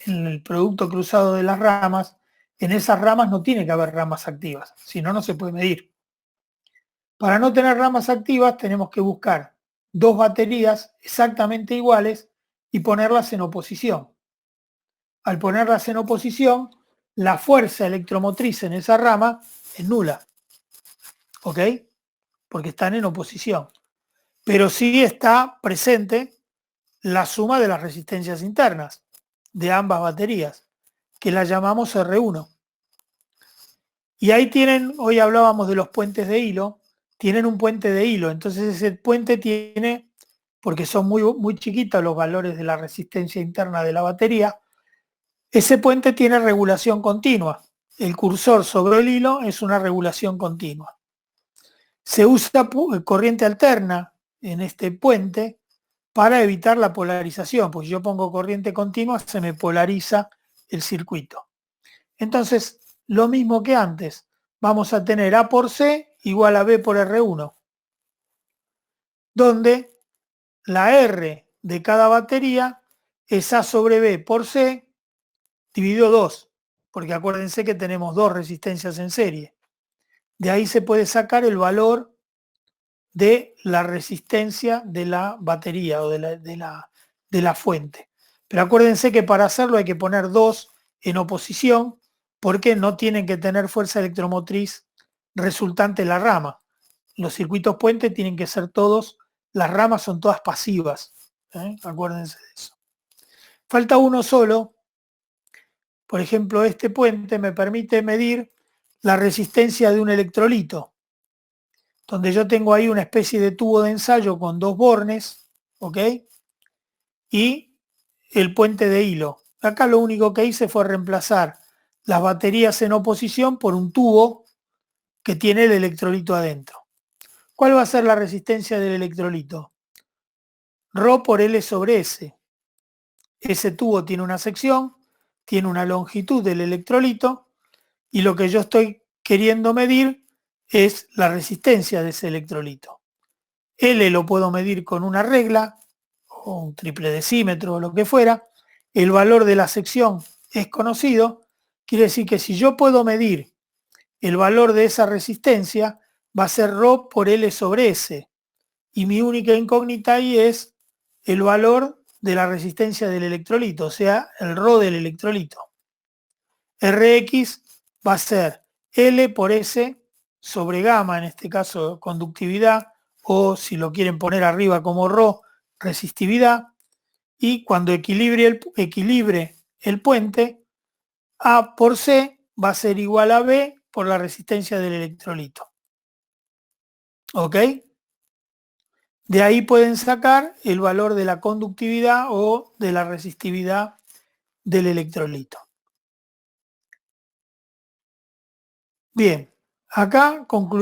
en el producto cruzado de las ramas, en esas ramas no tiene que haber ramas activas, si no, no se puede medir. Para no tener ramas activas tenemos que buscar dos baterías exactamente iguales y ponerlas en oposición. Al ponerlas en oposición, la fuerza electromotriz en esa rama es nula. ¿Ok? Porque están en oposición. Pero sí está presente la suma de las resistencias internas de ambas baterías, que la llamamos R1. Y ahí tienen, hoy hablábamos de los puentes de hilo, tienen un puente de hilo, entonces ese puente tiene, porque son muy chiquitos los valores de la resistencia interna de la batería, ese puente tiene regulación continua. El cursor sobre el hilo es una regulación continua. Se usa corriente alterna en este puente para evitar la polarización, pues yo pongo corriente continua, se me polariza el circuito. Entonces, lo mismo que antes, vamos a tener A por C igual a B por R1, donde la R de cada batería es A sobre B por C dividido 2, porque acuérdense que tenemos dos resistencias en serie. De ahí se puede sacar el valor de la resistencia de la batería o de la fuente. Pero acuérdense que para hacerlo hay que poner dos en oposición porque no tienen que tener fuerza electromotriz resultante en la rama. Los circuitos puente tienen que ser todos, las ramas son todas pasivas. Acuérdense de eso. Falta uno solo. Por ejemplo, este puente me permite medir la resistencia de un electrolito, donde yo tengo ahí una especie de tubo de ensayo con dos bornes, ¿ok? Y el puente de hilo. Acá lo único que hice fue reemplazar las baterías en oposición por un tubo que tiene el electrolito adentro. ¿Cuál va a ser la resistencia del electrolito? Rho por L sobre S. Ese tubo tiene una sección, tiene una longitud del electrolito y lo que yo estoy queriendo medir es la resistencia de ese electrolito. L lo puedo medir con una regla o un triple decímetro o lo que fuera. El valor de la sección es conocido. Quiere decir que si yo puedo medir el valor de esa resistencia, va a ser Rho por L sobre S. Y mi única incógnita ahí es el valor de la resistencia del electrolito, o sea, el Rho del electrolito. Rx va a ser L por S sobre gamma, en este caso conductividad, o si lo quieren poner arriba como Rho, resistividad, y cuando equilibre el puente, A por C va a ser igual a B por la resistencia del electrolito. ¿Ok? De ahí pueden sacar el valor de la conductividad o de la resistividad del electrolito. Bien, acá concluimos.